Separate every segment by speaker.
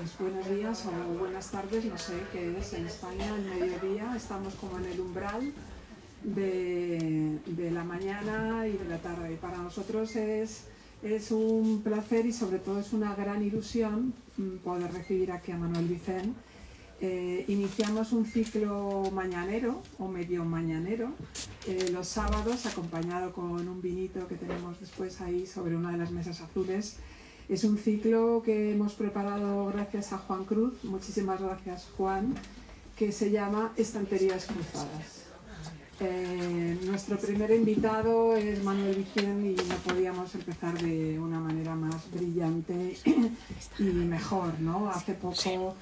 Speaker 1: Pues buenos días o buenas tardes, no sé qué es en España, el mediodía. Estamos como en el umbral de la mañana y de la tarde. Para nosotros es un placer y sobre todo es una gran ilusión poder recibir aquí a Manuel Vicent. Iniciamos un ciclo mañanero o medio mañanero los sábados, acompañado con un vinito que tenemos después ahí sobre una de las mesas azules. Es un ciclo que hemos preparado gracias a Juan Cruz, muchísimas gracias Juan, que se llama Estanterías Cruzadas. Nuestro primer invitado es Manuel Vicent y no podíamos empezar de una manera más brillante y mejor, ¿no? Hace poco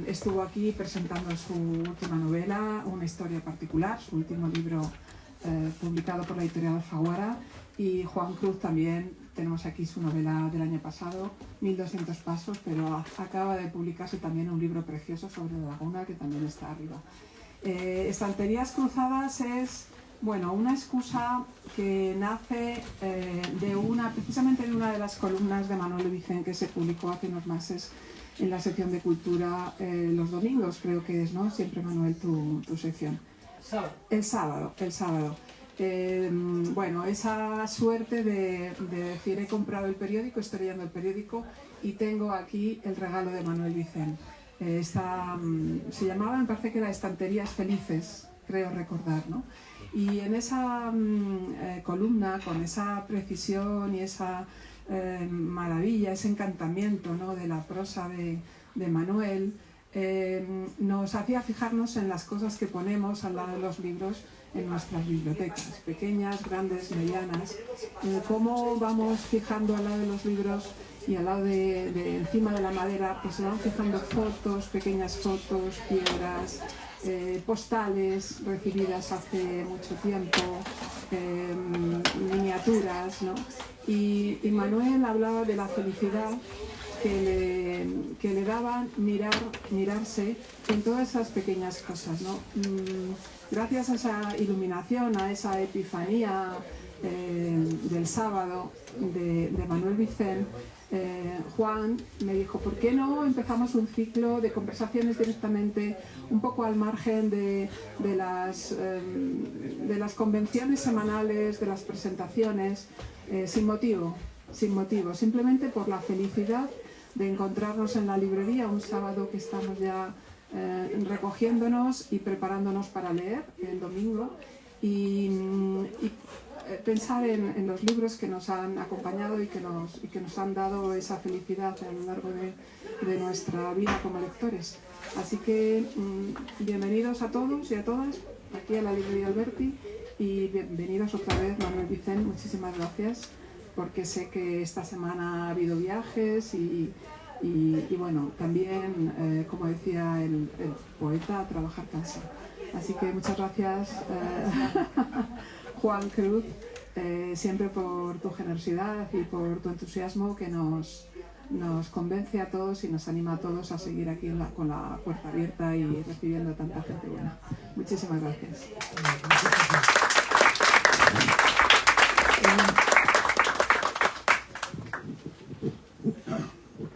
Speaker 1: estuvo aquí presentando su última novela, Una historia particular, su último libro publicado por la editorial Alfaguara, y Juan Cruz también. Tenemos aquí su novela del año pasado, 1200 pasos, pero acaba de publicarse también un libro precioso sobre la laguna que también está arriba. Estanterías Cruzadas es, bueno, una excusa que nace precisamente de una de las columnas de Manuel Vicent que se publicó hace unos meses en la sección de cultura los domingos, creo que es, ¿no? Siempre, Manuel, tu sección. El sábado. Bueno, esa suerte de decir, he comprado el periódico, estoy leyendo el periódico y tengo aquí el regalo de Manuel Vicent. Se llamaba, me parece que era Estanterías Felices, creo recordar, ¿no? Y en esa columna, con esa precisión y esa maravilla, ese encantamiento, ¿no?, de la prosa de Manuel, nos hacía fijarnos en las cosas que ponemos al lado de los libros en nuestras bibliotecas, pequeñas, grandes, medianas, cómo vamos fijando al lado de los libros y al lado encima de la madera, pues se van fijando fotos, pequeñas fotos, piedras, postales recibidas hace mucho tiempo, miniaturas, ¿no? Y Manuel hablaba de la felicidad que le daba mirarse en todas esas pequeñas cosas, ¿no? Gracias a esa iluminación, a esa epifanía del sábado de Manuel Vicent, Juan me dijo, ¿por qué no empezamos un ciclo de conversaciones directamente, un poco al margen de las convenciones semanales, de las presentaciones, sin motivo, simplemente por la felicidad de encontrarnos en la librería un sábado que estamos ya recogiéndonos y preparándonos para leer el domingo y pensar en los libros que nos han acompañado y que nos han dado esa felicidad a lo largo de nuestra vida como lectores. Así que bienvenidos a todos y a todas aquí a la librería Alberti y bienvenidos otra vez, Manuel Vicent, muchísimas gracias, porque sé que esta semana ha habido viajes y bueno, también, como decía el poeta, trabajar cansa. Así que muchas gracias, Juan Cruz, siempre por tu generosidad y por tu entusiasmo que nos convence a todos y nos anima a todos a seguir aquí con la puerta abierta y recibiendo a tanta gente buena. Muchísimas gracias.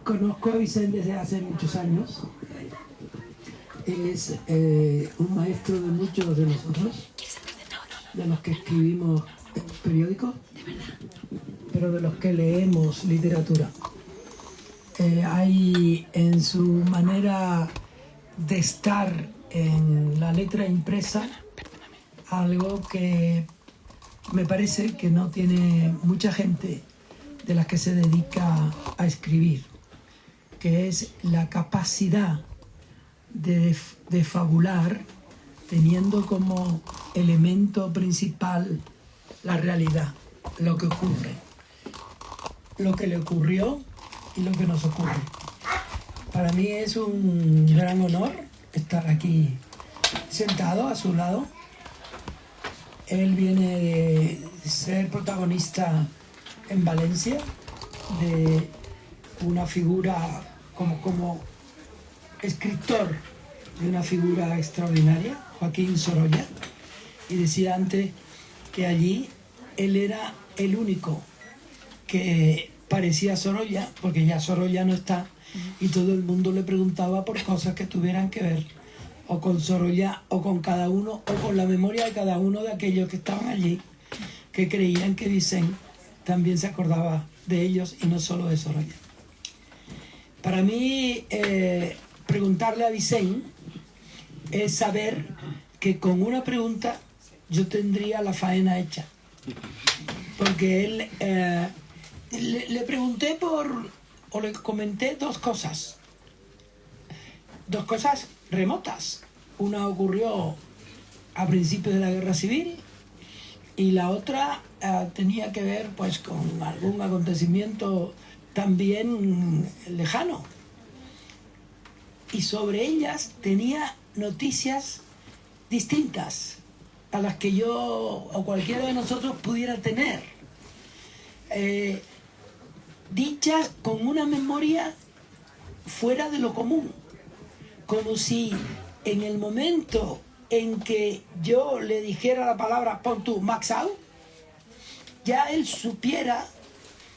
Speaker 2: Conozco a Vicent desde hace muchos años. Él es un maestro de muchos de nosotros, de los que escribimos periódicos, pero de los que leemos literatura. Hay en su manera de estar en la letra impresa algo que me parece que no tiene mucha gente de las que se dedica a escribir, que es la capacidad de fabular teniendo como elemento principal la realidad, lo que ocurre, lo que le ocurrió y lo que nos ocurre. Para mí es un gran honor estar aquí sentado a su lado. Él viene de ser protagonista en Valencia de una figura como escritor de una figura extraordinaria, Joaquín Sorolla, y decía antes que allí él era el único que parecía Sorolla, porque ya Sorolla no está, y todo el mundo le preguntaba por cosas que tuvieran que ver o con Sorolla o con cada uno o con la memoria de cada uno de aquellos que estaban allí, que creían que Vicent también se acordaba de ellos y no solo de Sorolla. Para mí, preguntarle a Vicent es saber que con una pregunta yo tendría la faena hecha. Porque él, le pregunté o le comenté dos cosas remotas. Una ocurrió a principios de la Guerra Civil y la otra tenía que ver pues con algún acontecimiento también lejano. Y sobre ellas tenía noticias distintas a las que yo o cualquiera de nosotros pudiera tener, dichas con una memoria fuera de lo común, como si en el momento en que yo le dijera la palabra pon tú Maxau, ya él supiera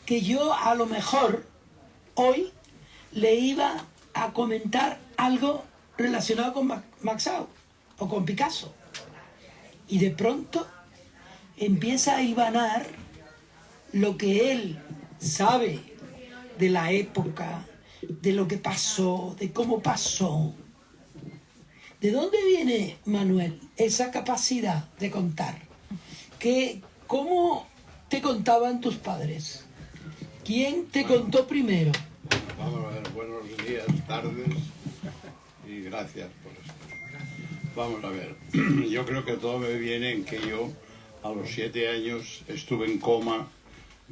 Speaker 2: que yo a lo mejor hoy le iba a comentar algo relacionado con Maxau o con Picasso. Y de pronto empieza a hibanar lo que él sabe de la época, de lo que pasó, de cómo pasó. ¿De dónde viene, Manuel, esa capacidad de contar? ¿Cómo te contaban tus padres? ¿Quién te contó primero?
Speaker 3: Vamos a ver, buenos días, tardes y gracias por esto. Vamos a ver, yo creo que todo me viene en que yo a los 7 años estuve en coma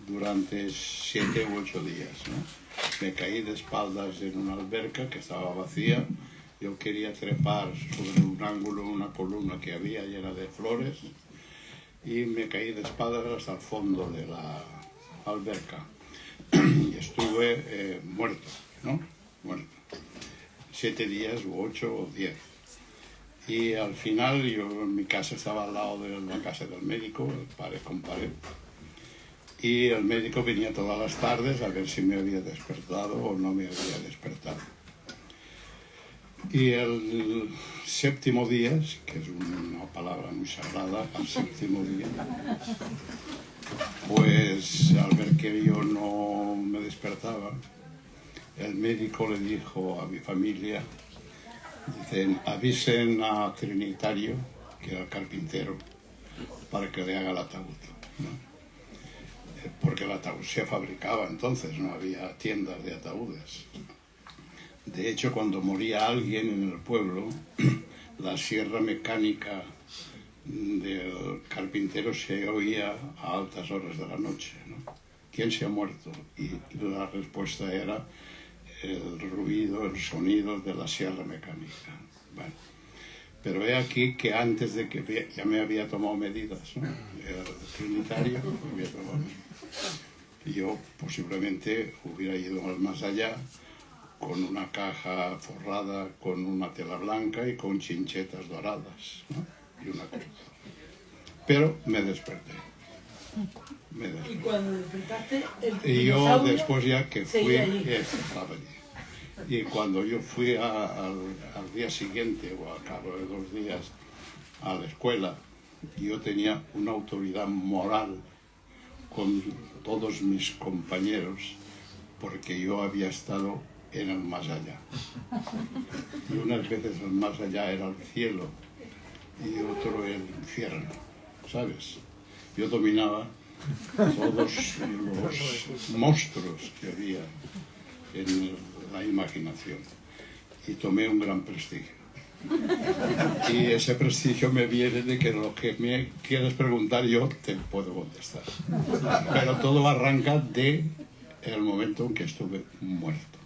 Speaker 3: durante 7 u 8 días, ¿no? Me caí de espaldas en una alberca que estaba vacía. Yo quería trepar sobre un ángulo, una columna que había llena de flores, y me caí de espaldas hasta el fondo de la alberca. Y estuve muerto, ¿no? Muerto. 7 días, u 8 o 10. Y al final, mi casa estaba al lado de la casa del médico, pared con pared. Y el médico venía todas las tardes a ver si me había despertado o no me había despertado. Y el séptimo día, que es una palabra muy sagrada, al séptimo día, pues al ver que yo no me despertaba, el médico le dijo a mi familia, dicen, avisen a Trinitario, que era el carpintero, para que le haga el ataúd, ¿no? Porque el ataúd se fabricaba entonces, no había tiendas de ataúdes. De hecho, cuando moría alguien en el pueblo, la sierra mecánica del carpintero se oía a altas horas de la noche, ¿no? ¿Quién se ha muerto? Y la respuesta era el ruido, el sonido de la sierra mecánica. Bueno, pero he aquí que antes de que ya me había tomado medidas, ¿no? El trinitario me había tomado medidas. Yo posiblemente hubiera ido al más allá con una caja forrada con una tela blanca y con chinchetas doradas, ¿no? Y una cruz. Pero me desperté.
Speaker 2: Y cuando despertaste,
Speaker 3: y yo después ya que fui, estaba allí. Y cuando yo fui al día siguiente o al cabo de 2 días a la escuela, yo tenía una autoridad moral con todos mis compañeros porque yo había estado en el más allá. Y unas veces el más allá era el cielo y otro el infierno, ¿sabes? Yo dominaba todos los monstruos que había en la imaginación y tomé un gran prestigio. Y ese prestigio me viene de que lo que me quieres preguntar yo te puedo contestar. Pero todo arranca de el momento en que estuve muerto.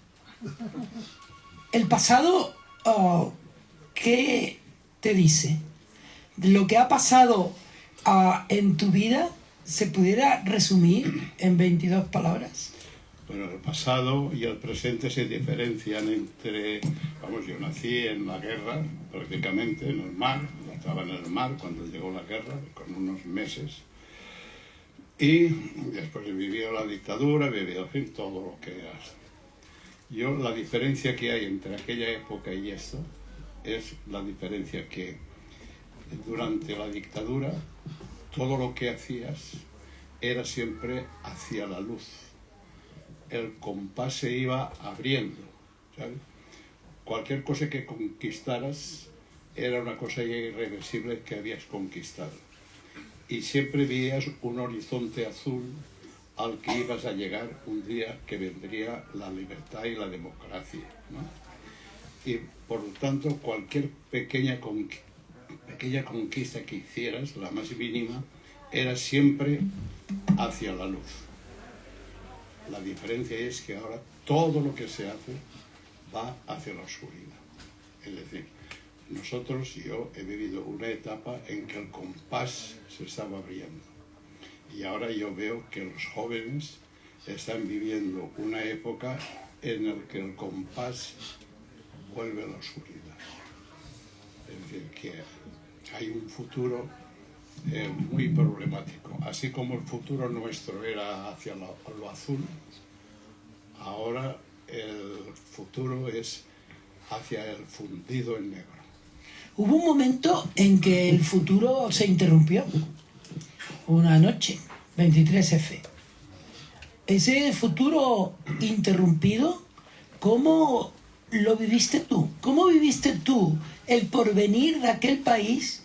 Speaker 2: El pasado, ¿qué te dice? Lo que ha pasado en tu vida, ¿se pudiera resumir en 22 palabras?
Speaker 3: Bueno, el pasado y el presente se diferencian entre... Vamos, yo nací en la guerra, prácticamente, en el mar. Estaba en el mar cuando llegó la guerra, con unos meses. Y después he vivido la dictadura, he vivido, en fin, todo lo que has. Yo, la diferencia que hay entre aquella época y esto es la diferencia que durante la dictadura todo lo que hacías era siempre hacia la luz. El compás se iba abriendo, ¿sabes? Cualquier cosa que conquistaras era una cosa ya irreversible que habías conquistado. Y siempre veías un horizonte azul al que ibas a llegar un día que vendría la libertad y la democracia, ¿no? Y por lo tanto, cualquier pequeña conquista que hicieras, la más mínima, era siempre hacia la luz. La diferencia es que ahora todo lo que se hace va hacia la oscuridad. Es decir, yo he vivido una etapa en que el compás se estaba abriendo. Y ahora yo veo que los jóvenes están viviendo una época en la que el compás vuelve a la oscuridad. Es decir, que hay un futuro muy problemático. Así como el futuro nuestro era hacia lo azul, ahora el futuro es hacia el fundido en negro.
Speaker 2: Hubo un momento en que el futuro se interrumpió. Una noche, 23F. Ese futuro interrumpido, ¿cómo lo viviste tú? ¿Cómo viviste tú el porvenir de aquel país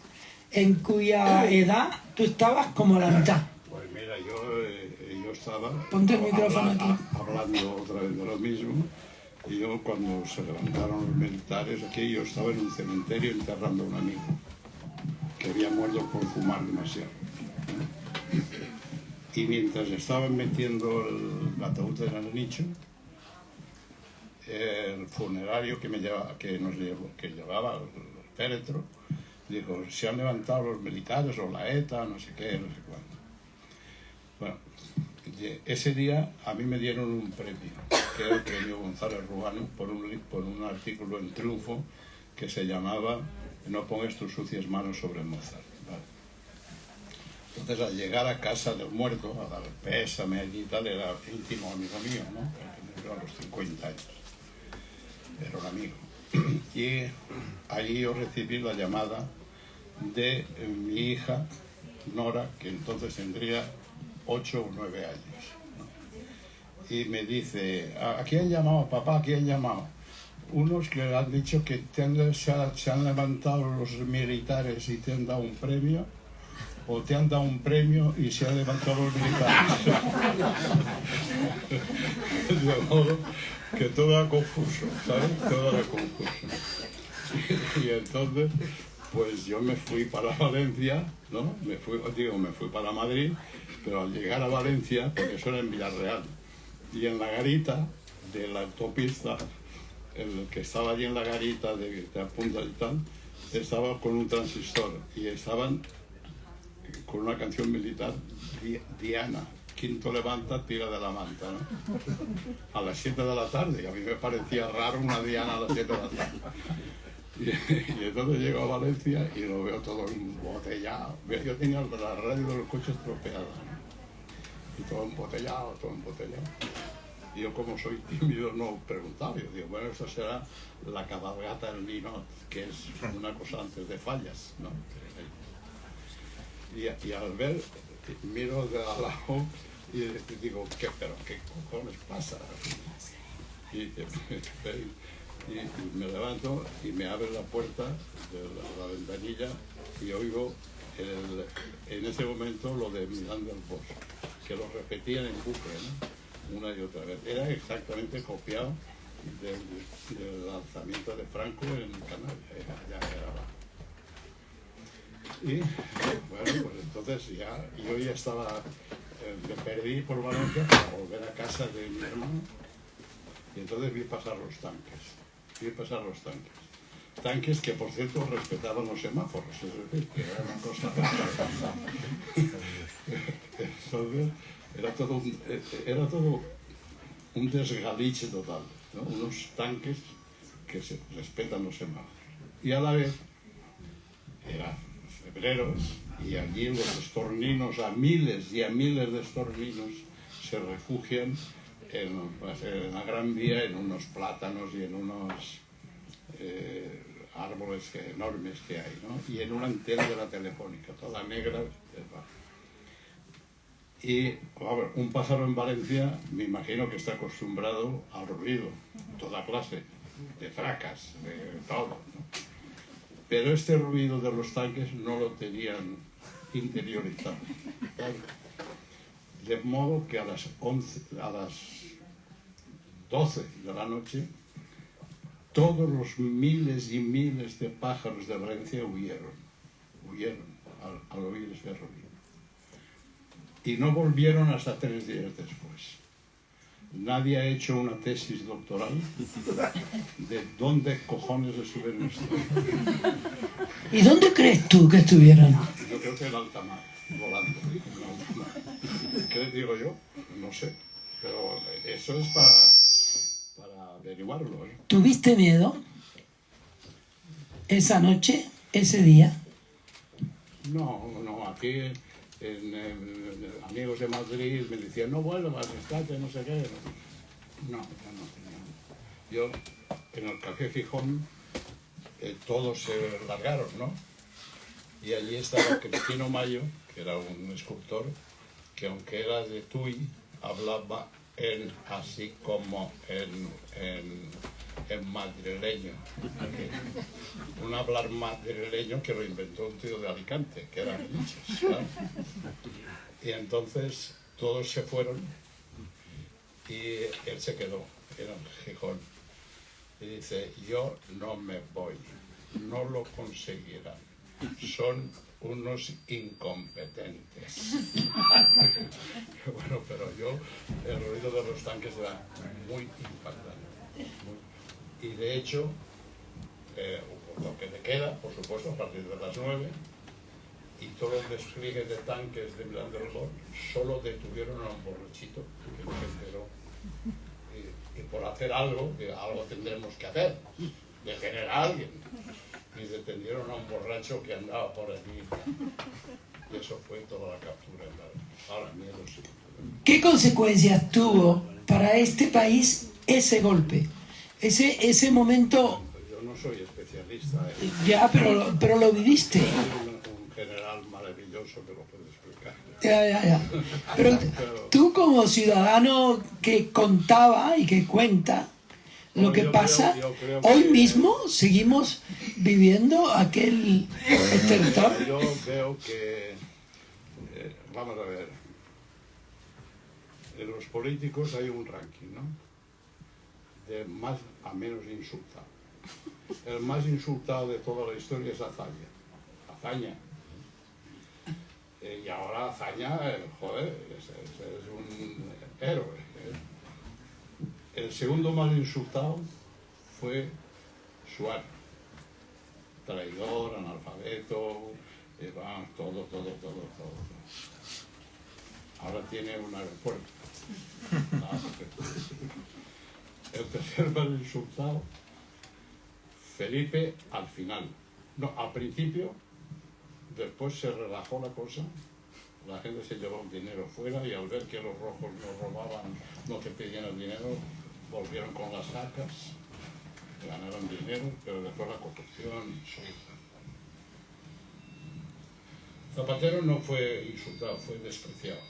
Speaker 2: en cuya edad tú estabas como a la mitad?
Speaker 3: Pues mira, yo estaba
Speaker 2: Ponte el micrófono aquí.
Speaker 3: Hablando otra vez de lo mismo. Y yo, cuando se levantaron los militares aquí, yo estaba en un cementerio enterrando a un amigo que había muerto por fumar demasiado. Y mientras estaban metiendo el ataúd en el nicho, el funerario que llevaba el féretro, dijo: se han levantado los militares o la ETA, no sé qué, no sé cuándo. Bueno, ese día a mí me dieron un premio, que era el premio González Ruano, por un artículo en Triunfo que se llamaba "No pongas tus sucias manos sobre Mozart". ¿Vale? Entonces, al llegar a casa del muerto, a dar pésame y tal, era íntimo amigo mío, ¿no? Porque murió a los 50 años. Era un amigo. Y allí yo recibí la llamada de mi hija, Nora, que entonces tendría 8 o 9 años, ¿no? Y me dice: ¿a quién han llamado, papá? ¿A quién han llamado? Unos que le han dicho que se han levantado los militares y te han dado un premio, o te han dado un premio y se han levantado los militares. De modo que todo era confuso, ¿sabes? Todo era confuso. Y entonces, pues yo me fui para Valencia, ¿no? Me fui para Madrid, pero al llegar a Valencia, porque eso era en Villarreal, y en la garita de la autopista, el que estaba allí en la garita de Punta y tal, estaba con un transistor y estaban con una canción militar, Diana, quinto levanta, tira de la manta, ¿no? A las 7 de la tarde, y a mí me parecía raro una Diana a las 7 de la tarde. Y entonces llego a Valencia y lo veo todo embotellado. Yo tenía la radio del coche estropeada, ¿no? Y todo embotellado, todo embotellado. Y yo, como soy tímido, no preguntaba. Yo digo: bueno, eso será la cabalgata del Ninot, que es una cosa antes de Fallas, ¿no? Y al ver, miro de al lado y digo: ¿qué cojones pasa? Y me levanto y me abre la puerta de la ventanilla y oigo en ese momento lo de Milán del Bosch, que lo repetían en bucle, ¿no? Una y otra vez. Era exactamente copiado del lanzamiento de Franco en Canarias. Ya era. Y bueno, pues entonces yo ya estaba, me perdí por Valencia para volver a casa de mi hermano, y entonces vi pasar los tanques. Tanques que, por cierto, respetaban los semáforos, es decir, que era una cosa... Entonces, era todo un desgaliche total, ¿no? Unos tanques que respetan los semáforos. Y a la vez, era febrero, Y allí los estorninos, a miles y a miles de estorninos, se refugian en la Gran Vía, en unos plátanos y en unos árboles enormes que hay, ¿no? Y en una antena de la Telefónica, toda negra. Y a ver, un pájaro en Valencia, me imagino que está acostumbrado al ruido, toda clase, de fracas, de todo, ¿no? Pero este ruido de los tanques no lo tenían interiorizado, ¿vale? De modo que a las 12 de la noche, todos los miles y miles de pájaros de Valencia huyeron al oír ese ruido. Y no volvieron hasta 3 días después. Nadie ha hecho una tesis doctoral de dónde cojones estuvieron estos.
Speaker 2: ¿Y dónde crees tú que estuvieron?
Speaker 3: Yo creo que en alta mar, volando. ¿Qué digo yo? No sé. Pero eso es para averiguarlo, ¿eh?
Speaker 2: ¿Tuviste miedo esa noche, ese día?
Speaker 3: No, aquí amigos de Madrid me decían, no vuelvas, estate, no sé qué. No, yo no tenía. Yo, en el Café Gijón, todos se largaron, ¿no? Y allí estaba Cristino Mayo, que era un escultor, que aunque era de Tui, hablaba así como en madrileño. Un hablar madrileño que lo inventó un tío de Alicante, que era Vilches, ¿sabes? Y entonces todos se fueron y él se quedó en Gijón. Y dice, yo no me voy, no lo conseguirán, son unos incompetentes. Bueno, pero el ruido de los tanques era muy impactante. Y de hecho, lo que le queda, por supuesto, a partir de las 9, y todo el despliegue de tanques de Milán del Gol, solo detuvieron a un borrachito que no se enteró. Y por hacer algo, que algo tendremos que hacer, detener a alguien. Y detendieron a un borracho que andaba por allí. Y eso fue toda la captura. Ahora, miedo sí.
Speaker 2: ¿Qué consecuencias tuvo para este país ese golpe? Ese momento...
Speaker 3: Yo no soy especialista.
Speaker 2: Ya, pero lo viviste.
Speaker 3: Soy un general maravilloso que lo puede explicar.
Speaker 2: Ya. Pero tú como ciudadano que contaba y que cuenta lo que pasa, hoy mismo seguimos viviendo aquel estertor.
Speaker 3: Yo veo que, vamos a ver, en los políticos hay un ranking, ¿no? De más a menos insultado. El más insultado de toda la historia es Azaña. Y ahora Azaña, joder, es un héroe. El segundo más insultado fue Suárez. Traidor, analfabeto, todo. Ahora tiene un aeropuerto. El tercer más insultado, Felipe, al final. No, al principio, después se relajó la cosa, la gente se llevó el dinero fuera y al ver que los rojos no robaban, no te pedían el dinero, volvieron con las sacas, ganaron dinero, pero después la corrupción. Sí. Zapatero no fue insultado, fue despreciado.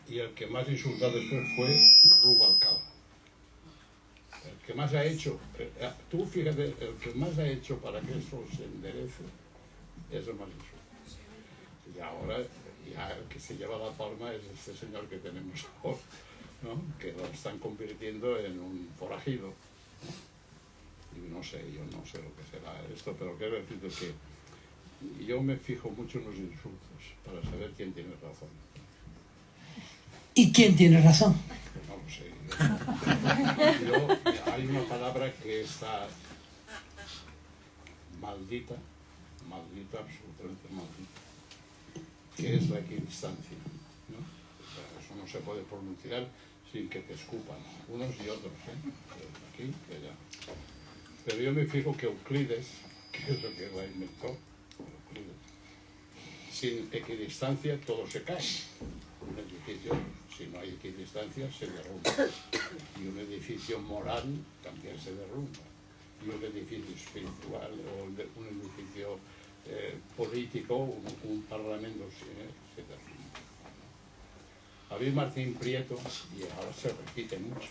Speaker 3: Y el que más insultado después fue Rubalcaba. El que más ha hecho, tú fíjate, el que más ha hecho para que eso se enderece es el más insultado. Y ahora ya el que se lleva la palma es este señor que tenemos ahora, ¿no? Que lo están convirtiendo en un forajido, ¿no? Y no sé, yo no sé lo que será esto, pero quiero decirte que yo me fijo mucho en los insultos para saber quién tiene razón.
Speaker 2: ¿Y quién tiene razón?
Speaker 3: No lo sé. Hay una palabra que está maldita, absolutamente maldita, que es la equidistancia, ¿no? O sea, eso no se puede pronunciar sin que te escupan, unos y otros, aquí y allá. Pero yo me fijo que Euclides, que es el que la inventó, Sin equidistancia todo se cae. Un edificio, si no hay equidistancia, se derrumba. Y un edificio moral también se derrumba. Y un edificio espiritual o un edificio político, un parlamento se derrumba. David Martín Prieto, y ahora se repite mucho,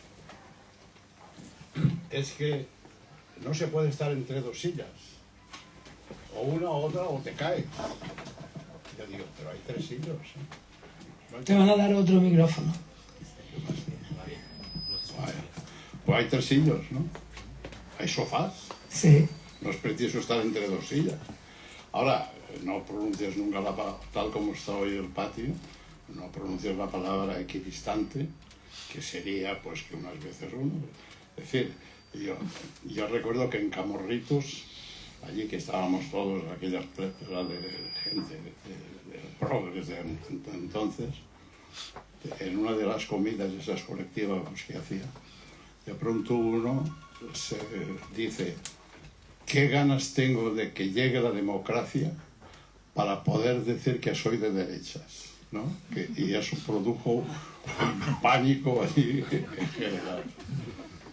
Speaker 3: es que no se puede estar entre dos sillas. O una o otra o te caes. Yo digo, pero hay tres sillas.
Speaker 2: Te van a dar otro micrófono.
Speaker 3: Pues hay tres sillos, ¿no? Hay sofás.
Speaker 2: Sí.
Speaker 3: No es preciso estar entre dos sillas. Ahora, no pronuncias nunca tal como está hoy el patio, no pronuncias la palabra equidistante, que sería pues que unas veces uno. Es decir, yo recuerdo que en Camorritos, allí que estábamos todos, aquella plethora de gente, de progres de entonces, en una de las comidas esas colectivas que hacía, de pronto uno se dice, qué ganas tengo de que llegue la democracia para poder decir que soy de derechas, ¿no? Y eso produjo un pánico allí en general.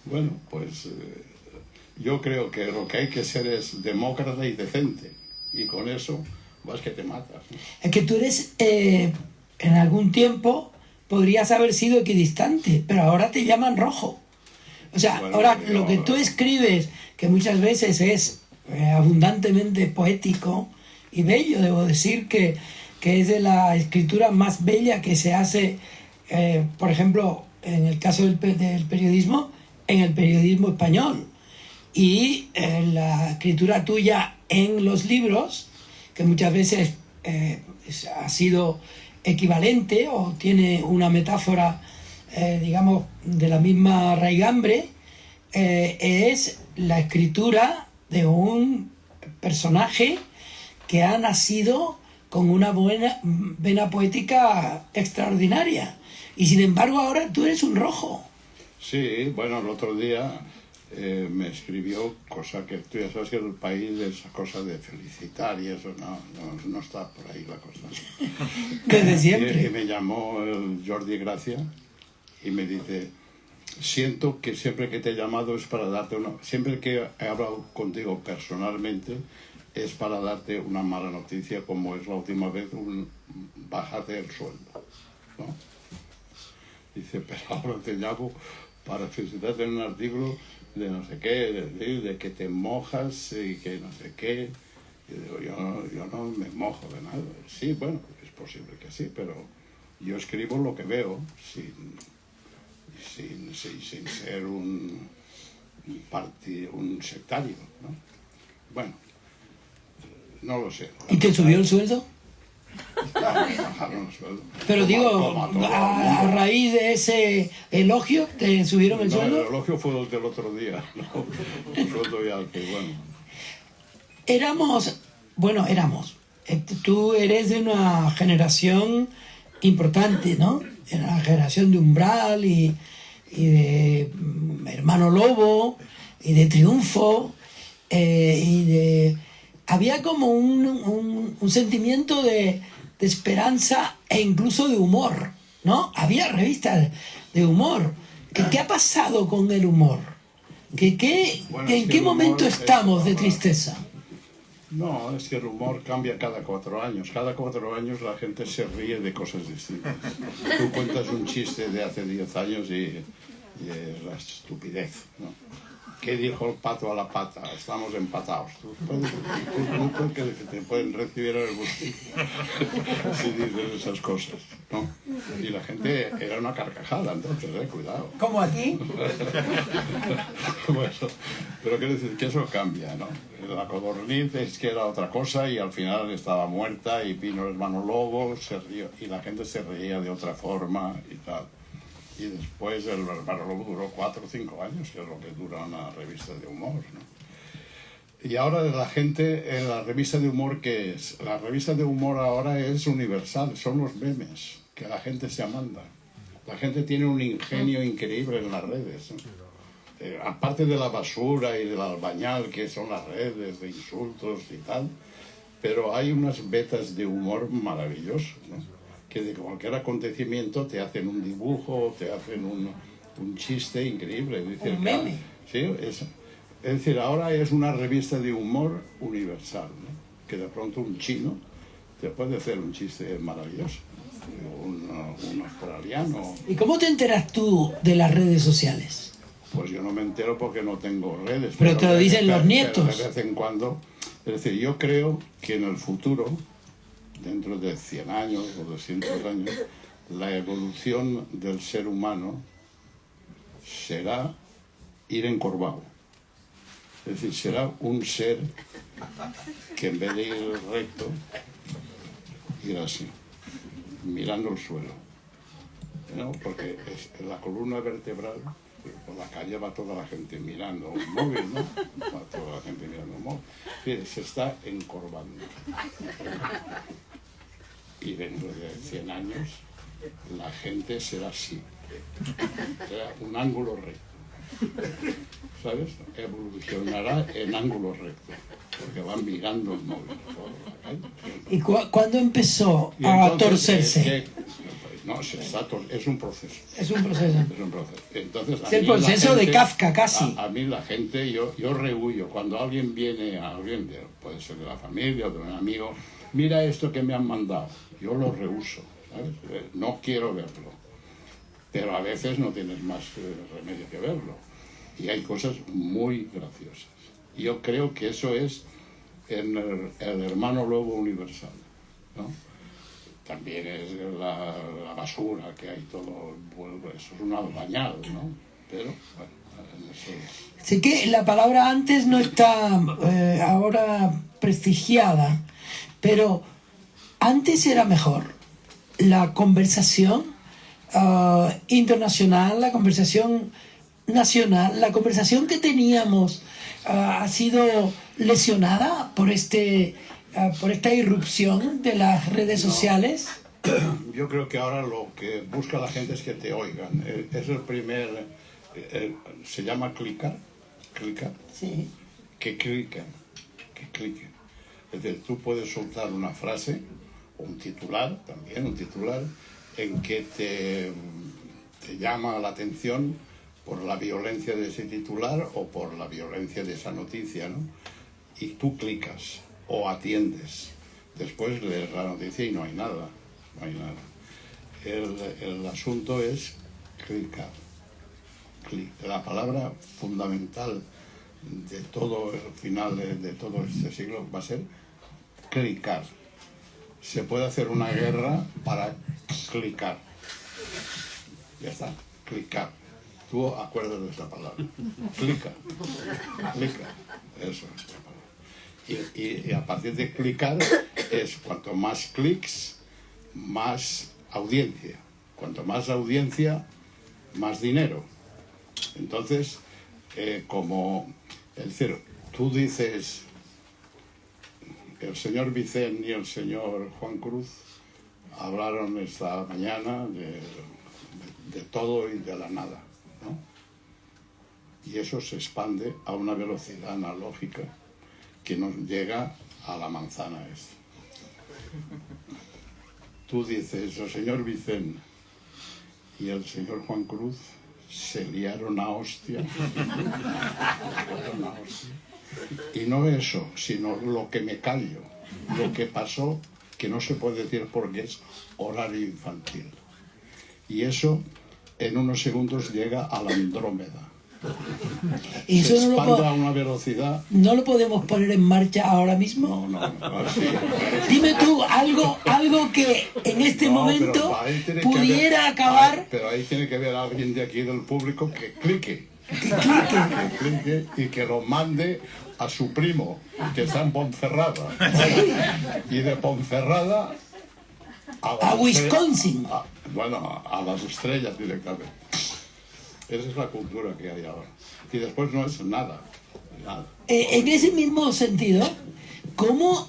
Speaker 3: Bueno, pues yo creo que lo que hay que ser es demócrata y decente, y con eso vas que te matas, ¿no?
Speaker 2: Es que tú eres, en algún tiempo, podrías haber sido equidistante, pero ahora te llaman rojo. O sea,
Speaker 3: Bueno,
Speaker 2: ahora lo que tú escribes, que muchas veces es abundantemente poético y bello, debo decir que es de la escritura más bella que se hace, por ejemplo, en el caso del periodismo, en el periodismo español. Y la escritura tuya en los libros, que muchas veces ha sido equivalente o tiene una metáfora, digamos, de la misma raigambre, es la escritura de un personaje que ha nacido con una buena vena poética extraordinaria. Y sin embargo ahora tú eres un rojo.
Speaker 3: Sí, bueno, el otro día me escribió, cosa que tú ya sabes que el país es cosa de felicitar y eso, no está por ahí la cosa.
Speaker 2: Desde siempre.
Speaker 3: Y me llamó el Jordi Gracia y me dice, siento que siempre que te he llamado es para darte siempre que he hablado contigo personalmente es para darte una mala noticia, como es la última vez bájate el sueldo, ¿no? Dice, pero ahora te llamo para felicitarte en un artículo de no sé qué, de que te mojas y que no sé qué. Y digo, yo no me mojo de nada. Sí, bueno, es posible que sí, pero yo escribo lo que veo sin ser un sectario, ¿no? Bueno, no lo sé.
Speaker 2: ¿Y te subió el sueldo?
Speaker 3: Bajaron el sueldo.
Speaker 2: Pero digo, a raíz de ese elogio, ¿te subieron el sueldo?
Speaker 3: El elogio fue el del otro día, ¿no? El sueldo ya alto, bueno.
Speaker 2: Éramos. Tú eres de una generación importante, ¿no? Era la generación de Umbral y de Hermano Lobo y de Triunfo había como un sentimiento de esperanza e incluso de humor, ¿no? Había revistas de humor. ¿Qué ha pasado con el humor? ¿En qué momento estamos de tristeza?
Speaker 3: No, es que el humor cambia cada 4 años. Cada 4 años la gente se ríe de cosas distintas. Tú cuentas un chiste de hace 10 años y es la estupidez, ¿no? ¿Qué dijo el pato a la pata? Estamos empatados. Tú que te pueden recibir en el bolsillo si dices esas cosas, ¿no? Y la gente era una carcajada entonces, cuidado.
Speaker 2: ¿Como aquí?
Speaker 3: Bueno, pero quiero decir que eso cambia, ¿no? La codorniz es que era otra cosa y al final estaba muerta y vino el hermano lobo, se rió y la gente se reía de otra forma y tal. Y después el hermano lobo duró 4 o 5 años, que es lo que dura una revista de humor, ¿no? Y ahora la gente, en la revista de humor, ¿qué es? La revista de humor ahora es universal, son los memes que la gente se manda. La gente tiene un ingenio increíble en las redes, ¿no? Aparte de la basura y del albañal que son las redes de insultos y tal, pero hay unas vetas de humor maravillosos, ¿no? Que de cualquier acontecimiento te hacen un dibujo, te hacen un chiste increíble. Es decir,
Speaker 2: un meme.
Speaker 3: Sí, es decir, ahora es una revista de humor universal, ¿no? Que de pronto un chino te puede hacer un chiste maravilloso, un australiano.
Speaker 2: ¿Y cómo te enteras tú de las redes sociales?
Speaker 3: Pues yo no me entero porque no tengo redes.
Speaker 2: Pero te lo dicen los nietos.
Speaker 3: Pero de vez en cuando. Es decir, yo creo que en el futuro, dentro de 100 años o 200 años, la evolución del ser humano será ir encorvado. Es decir, será un ser que en vez de ir recto, ir así, mirando el suelo, ¿no? Porque es la columna vertebral, por la calle va toda la gente mirando un móvil, ¿no? Va toda la gente mirando un móvil. Sí, se está encorvando. Y dentro de 100 años la gente será así, será un ángulo recto, ¿sabes? Evolucionará en ángulo recto, porque van mirando el móvil por la calle.
Speaker 2: ¿Y cuándo empezó
Speaker 3: Y
Speaker 2: a
Speaker 3: entonces,
Speaker 2: torcerse?
Speaker 3: no, es un proceso.
Speaker 2: Es un proceso.
Speaker 3: Es un proceso. Entonces,
Speaker 2: Es el proceso de Kafka, casi.
Speaker 3: A mí la gente, yo rehuyo. Cuando alguien viene, puede ser de la familia o de un amigo, mira esto que me han mandado. Yo lo rehuso, ¿sabes? No quiero verlo. Pero a veces no tienes más remedio que verlo. Y hay cosas muy graciosas. Yo creo que eso es el hermano lobo universal, ¿no? También es la basura que hay todo, bueno, eso es un albañal, ¿no? Pero, bueno, eso es.
Speaker 2: Sé que la palabra antes no está ahora prestigiada, pero antes era mejor la conversación internacional, la conversación nacional, la conversación que teníamos ha sido lesionada por esta irrupción de las redes sociales.
Speaker 3: Yo creo que ahora lo que busca la gente es que te oigan. Es el primer, se llama clicar,
Speaker 2: Sí.
Speaker 3: que cliquen. Es decir, tú puedes soltar una frase, o un titular, también un titular, en que te llama la atención por la violencia de ese titular o por la violencia de esa noticia, ¿no? Y tú clicas o atiendes. Después lees la noticia y no hay nada. El asunto es clicar. La palabra fundamental de todo el final de todo este siglo va a ser clicar. Se puede hacer una guerra para clicar. Ya está, clicar. Tú acuerdas de esa palabra. Clica. Eso es. Y a partir de clicar es cuanto más clics, más audiencia. Cuanto más audiencia, más dinero. Entonces, como es decir, tú dices, el señor Vicente y el señor Juan Cruz hablaron esta mañana de todo y de la nada, ¿no? Y eso se expande a una velocidad analógica que nos llega a la manzana esta. Tú dices, el señor Vicente y el señor Juan Cruz se liaron a hostia. Y no eso, sino lo que me callo, lo que pasó, que no se puede decir porque es horario infantil. Y eso en unos segundos llega a la Andrómeda.
Speaker 2: ¿Y
Speaker 3: se
Speaker 2: eso
Speaker 3: expande a una velocidad.
Speaker 2: no lo podemos poner en marcha ahora mismo?
Speaker 3: No, así.
Speaker 2: Dime tú algo que en este momento pudiera acabar.
Speaker 3: Pero ahí tiene que haber alguien de aquí del público que clique.
Speaker 2: Que
Speaker 3: clique y que lo mande a su primo, que está en Ponferrada. Y de Ponferrada
Speaker 2: a Wisconsin.
Speaker 3: A las estrellas directamente. Esa es la cultura que hay ahora. Y después no es nada.
Speaker 2: En ese mismo sentido, ¿cómo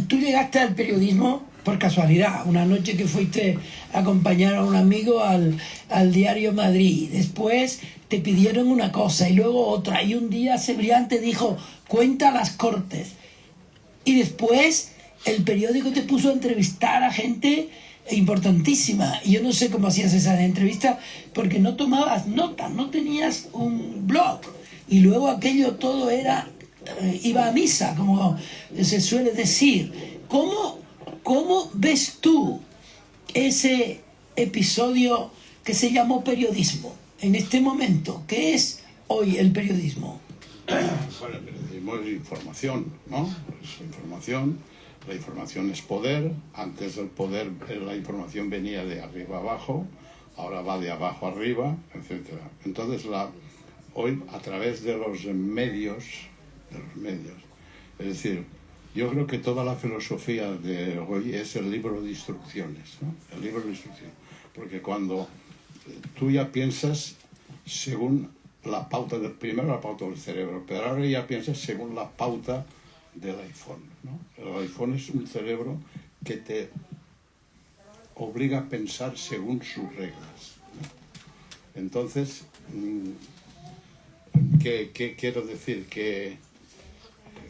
Speaker 2: tú llegaste al periodismo por casualidad? Una noche que fuiste a acompañar a un amigo al diario Madrid. Después te pidieron una cosa y luego otra. Y un día Cebrián te dijo, cuenta las Cortes. Y después el periódico te puso a entrevistar a gente importantísima. Y yo no sé cómo hacías esa entrevista porque no tomabas notas, no tenías un blog. Y luego aquello todo era, iba a misa, como se suele decir. ¿Cómo ves tú ese episodio que se llamó periodismo en este momento? ¿Qué es hoy el periodismo?
Speaker 3: Bueno, el periodismo es información, ¿no? Es información. La información es poder. Antes del poder la información venía de arriba abajo, ahora va de abajo arriba, etc. Entonces, hoy, a través de los medios, es decir, yo creo que toda la filosofía de hoy es el libro de instrucciones, ¿no? El libro de instrucciones. Porque cuando tú ya piensas según la pauta primero la pauta del cerebro, pero ahora ya piensas según la pauta del iPhone, ¿no? El iPhone es un cerebro que te obliga a pensar según sus reglas, ¿no? Entonces, ¿qué quiero decir? Que,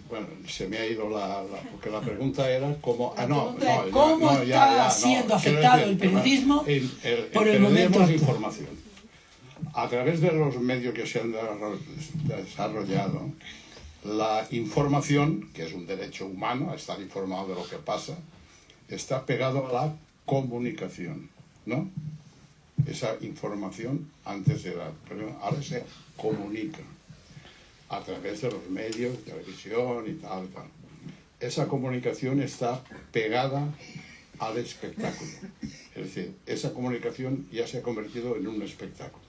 Speaker 3: bueno, se me ha ido porque la pregunta era cómo...
Speaker 2: ¿Cómo está siendo afectado el periodismo por el momento
Speaker 3: de información? A través de los medios que se han desarrollado, la información, que es un derecho humano, a estar informado de lo que pasa, está pegado a la comunicación, ¿no? Esa información antes era, pero ahora se comunica a través de los medios, televisión y tal. Esa comunicación está pegada al espectáculo. Es decir, esa comunicación ya se ha convertido en un espectáculo,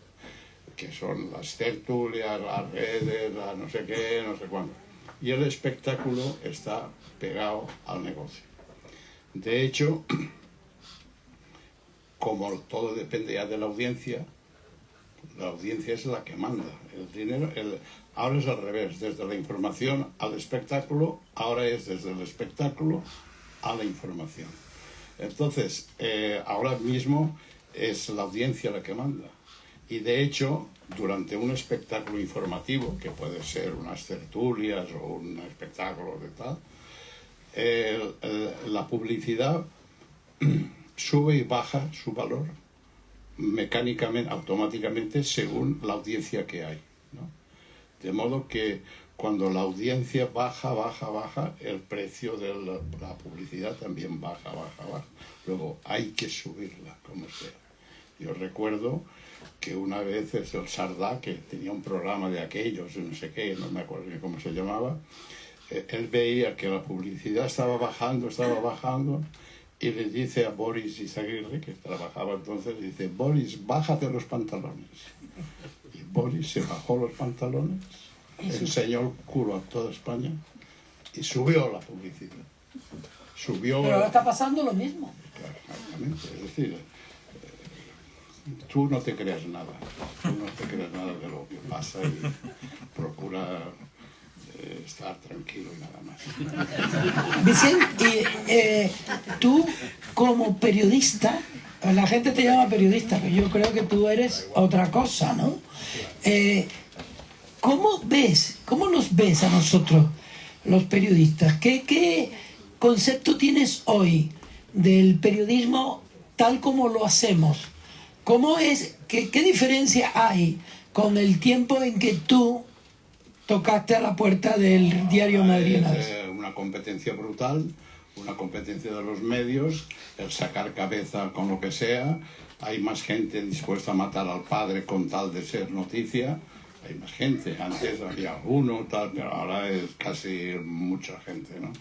Speaker 3: que son las tertulias, las redes, la no sé qué, no sé cuándo. Y el espectáculo está pegado al negocio. De hecho, como todo depende ya de la audiencia es la que manda. El dinero, ahora es al revés, desde la información al espectáculo, ahora es desde el espectáculo a la información. Entonces, ahora mismo es la audiencia la que manda. Y de hecho, durante un espectáculo informativo, que puede ser unas tertulias o un espectáculo de tal, la publicidad sube y baja su valor mecánicamente, automáticamente, según la audiencia que hay, ¿no? De modo que cuando la audiencia baja, el precio de la publicidad también baja. Luego hay que subirla, como sea. Yo recuerdo que una vez el Sardá, que tenía un programa de aquellos, no sé qué, no me acuerdo cómo se llamaba, él veía que la publicidad estaba bajando, y le dice a Boris Izaguirre, que trabajaba entonces, dice: Boris, bájate los pantalones. Y Boris se bajó los pantalones, enseñó el culo a toda España y subió la publicidad. Pero
Speaker 2: ahora está pasando lo mismo.
Speaker 3: Exactamente, es decir, tú no te creas nada de lo que pasa y procura estar tranquilo y nada más.
Speaker 2: Vicente, tú como periodista, la gente te llama periodista, pero yo creo que tú eres otra cosa, ¿no? ¿Cómo nos ves a nosotros, los periodistas? ¿Qué concepto tienes hoy del periodismo tal como lo hacemos? ¿Qué diferencia hay con el tiempo en que tú tocaste a la puerta del diario Madrid?
Speaker 3: Una competencia brutal, una competencia de los medios, el sacar cabeza con lo que sea. Hay más gente dispuesta a matar al padre con tal de ser noticia. Hay más gente. Antes había uno, tal, pero ahora es casi mucha gente, ¿no?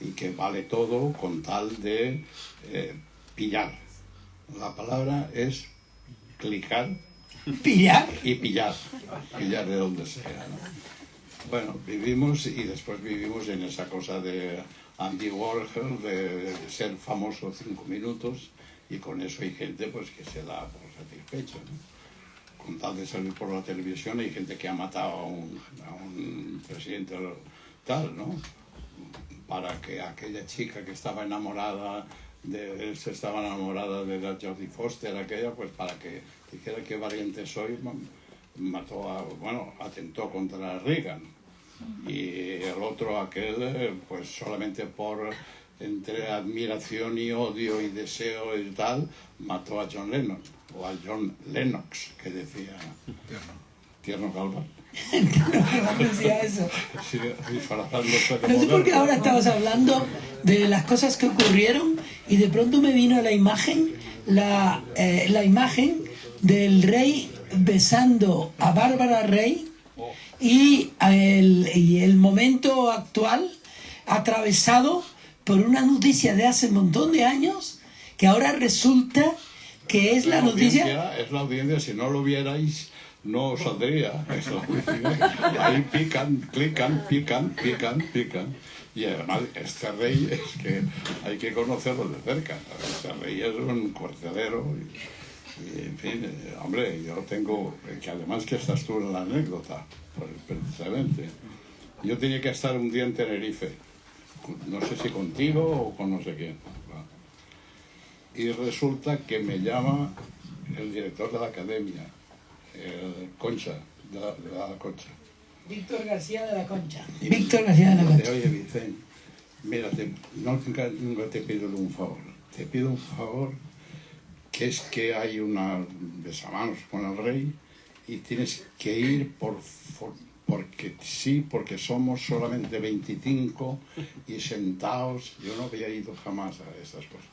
Speaker 3: Y que vale todo con tal de pillar. La palabra es clicar.
Speaker 2: ¿Pillar?
Speaker 3: Y pillar de donde sea, ¿no? Bueno, vivimos en esa cosa de Andy Warhol, de ser famoso 5 minutos, y con eso hay gente pues que se da por satisfecha, ¿no? Con tal de salir por la televisión hay gente que ha matado a un presidente tal, ¿no? Para que aquella chica que estaba enamorada de él, estaba enamorada de la Jodie Foster, aquella, pues para que dijera que valiente soy, atentó contra Reagan. Y el otro, aquel, pues solamente por entre admiración y odio y deseo y tal, mató a John Lennon, o a John Lennox, que decía Tierno Calvo.
Speaker 2: No decía eso.
Speaker 3: Sí, disfrazándose de
Speaker 2: No sé por qué
Speaker 3: moderno.
Speaker 2: ahora estabas hablando de las cosas que ocurrieron y de pronto me vino la imagen, la imagen del rey besando a Bárbara Rey y el momento actual atravesado por una noticia de hace un montón de años que ahora resulta que es la noticia.
Speaker 3: Es la audiencia, si no lo vierais, no os saldría. Es la audiencia. Ahí pican, clican, pican. Y además, este rey es que hay que conocerlo de cerca. Este rey es un cuartelero. Y en fin, hombre, yo tengo, que además que estás tú en la anécdota, precisamente. Yo tenía que estar un día en Tenerife, no sé si contigo o con no sé quién. Y resulta que me llama el director de la academia, Concha, de la Concha.
Speaker 2: Víctor García de la Concha. Víctor García de la Concha.
Speaker 3: Oye, Vicente, mira, nunca te pido un favor. Te pido un favor, que es que hay una besamanos con el rey y tienes que ir porque sí, porque somos solamente 25 y sentados. Yo no había ido jamás a estas cosas.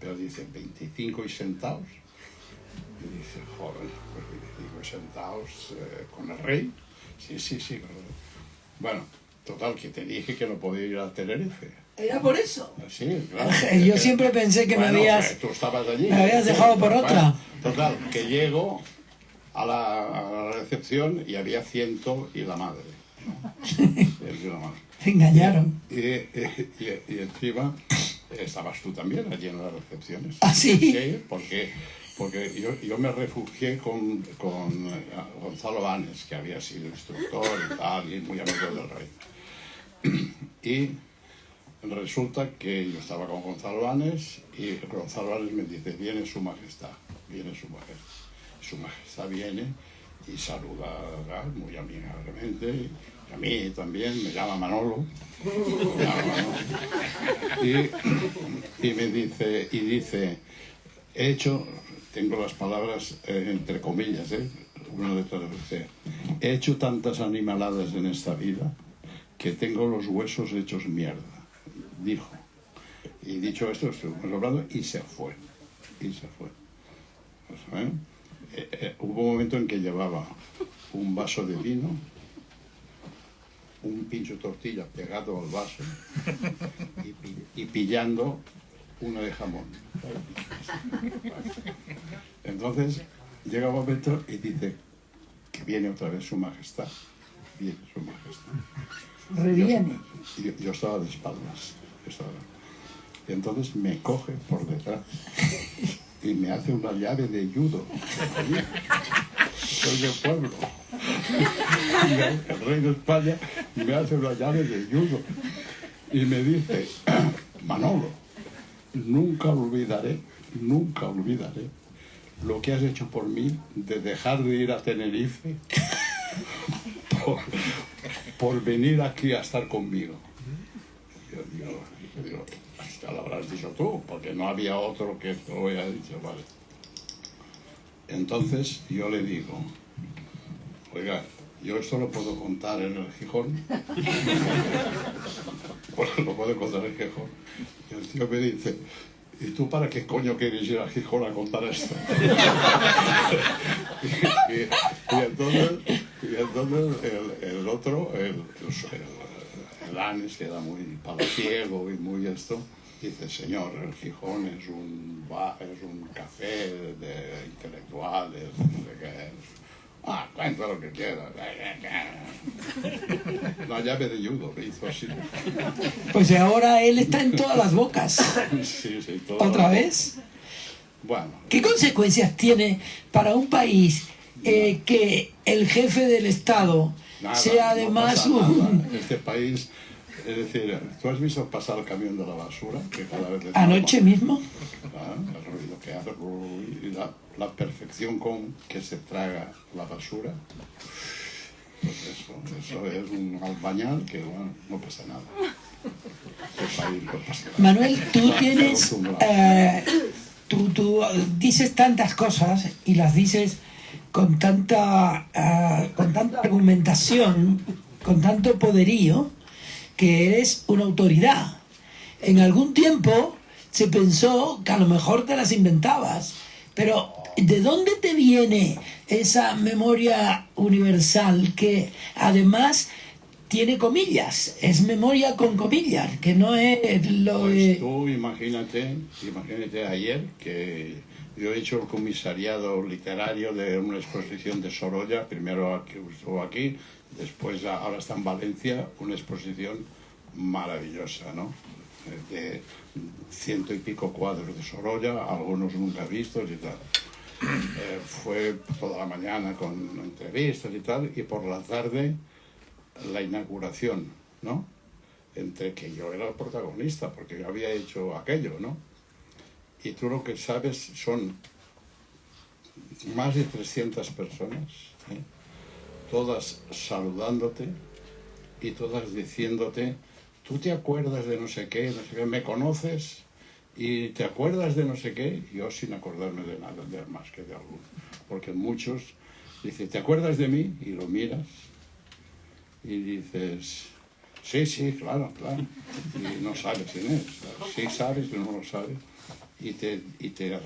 Speaker 3: Pero dice, 25 y sentados. Y dice, joder, pues 25 y sentados con el rey. Sí. Bueno, total, que te dije que no podía ir a Tenerife.
Speaker 2: ¿Era por eso?
Speaker 3: Sí, claro.
Speaker 2: Yo siempre pensé que
Speaker 3: Bueno,
Speaker 2: me habías...
Speaker 3: tú estabas allí.
Speaker 2: Me habías dejado por otra.
Speaker 3: Total, que llego a la recepción y había 100 y la madre. ¿No?
Speaker 2: Te engañaron.
Speaker 3: Y encima estabas tú también allí en las recepciones.
Speaker 2: ¿Ah, sí?
Speaker 3: Sí, porque yo me refugié con Gonzalo Banes, que había sido instructor y tal, y muy amigo del rey. Y resulta que yo estaba con Gonzalo Banes y Gonzalo Banes me dice, viene su majestad. Su majestad viene y saluda muy amigablemente, y a mí también, me llama Manolo. Y me dice, he hecho, tengo las palabras entre comillas, una letra de C, he hecho tantas animaladas en esta vida que tengo los huesos hechos mierda, dijo. Y dicho esto, estuvimos hablando y se fue. Pues, hubo un momento en que llevaba un vaso de vino, un pincho de tortilla pegado al vaso y pillando una de jamón. Entonces llega un momento y dice que viene otra vez su majestad. Viene su majestad.
Speaker 2: Reviene.
Speaker 3: Yo estaba de espaldas. Y entonces me coge por detrás y me hace una llave de judo. Soy del pueblo. El rey de España me hace una llave de judo y me dice, Manolo, nunca olvidaré lo que has hecho por mí de dejar de ir a Tenerife por venir aquí a estar conmigo. Yo digo, ya lo habrás dicho tú, porque no había otro que te lo hubiera dicho, vale. Entonces yo le digo, oiga, yo esto lo puedo contar en el Gijón. Pues lo puedo contar en el Gijón. Y el tío me dice, ¿y tú para qué coño quieres ir a Gijón a contar esto? y entonces el otro, el Anes, que era muy palaciego y muy esto, dice, señor, el Gijón es un café de intelectuales, no sé qué. Cuenta lo que quieras. Una llave de judo, me hizo así.
Speaker 2: Pues ahora él está en todas las bocas.
Speaker 3: Sí,
Speaker 2: ¿Otra vez?
Speaker 3: Bueno.
Speaker 2: ¿Qué consecuencias tiene para un país que el jefe del Estado sea además
Speaker 3: nada. Este país, es decir, ¿tú has visto pasar el camión de la basura? Que cada vez
Speaker 2: ¿Anoche mismo?
Speaker 3: El ruido que hace y la perfección con que se traga la basura. pues eso es un albañal que, bueno, no pasa nada. Pues ahí no pasa nada.
Speaker 2: Manuel, tú
Speaker 3: Está
Speaker 2: tienes...
Speaker 3: acostumbrado.
Speaker 2: Tú dices tantas cosas y las dices con tanta argumentación, con tanto poderío, que eres una autoridad. En algún tiempo se pensó que a lo mejor te las inventabas, pero ¿de dónde te viene esa memoria universal que además tiene comillas? Es memoria con comillas, que no es lo
Speaker 3: Pues
Speaker 2: de...
Speaker 3: tú imagínate ayer que yo he hecho el comisariado literario de una exposición de Sorolla, primero estuvo aquí, después ahora está en Valencia, una exposición maravillosa, ¿no? De 100 y pico cuadros de Sorolla, algunos nunca vistos y tal. Fue toda la mañana con entrevistas y tal, y por la tarde la inauguración, ¿no? Entre que yo era el protagonista, porque yo había hecho aquello, ¿no? Y tú lo que sabes son más de 300 personas, ¿eh? Todas saludándote y todas diciéndote, ¿tú te acuerdas de no sé qué, me conoces? ¿Y te acuerdas de no sé qué? Yo sin acordarme de nada, de más que de alguno. Porque muchos dicen, ¿te acuerdas de mí? Y lo miras y dices, sí, claro. Y no sabes quién es. Sí sabes, pero no lo sabes. Y te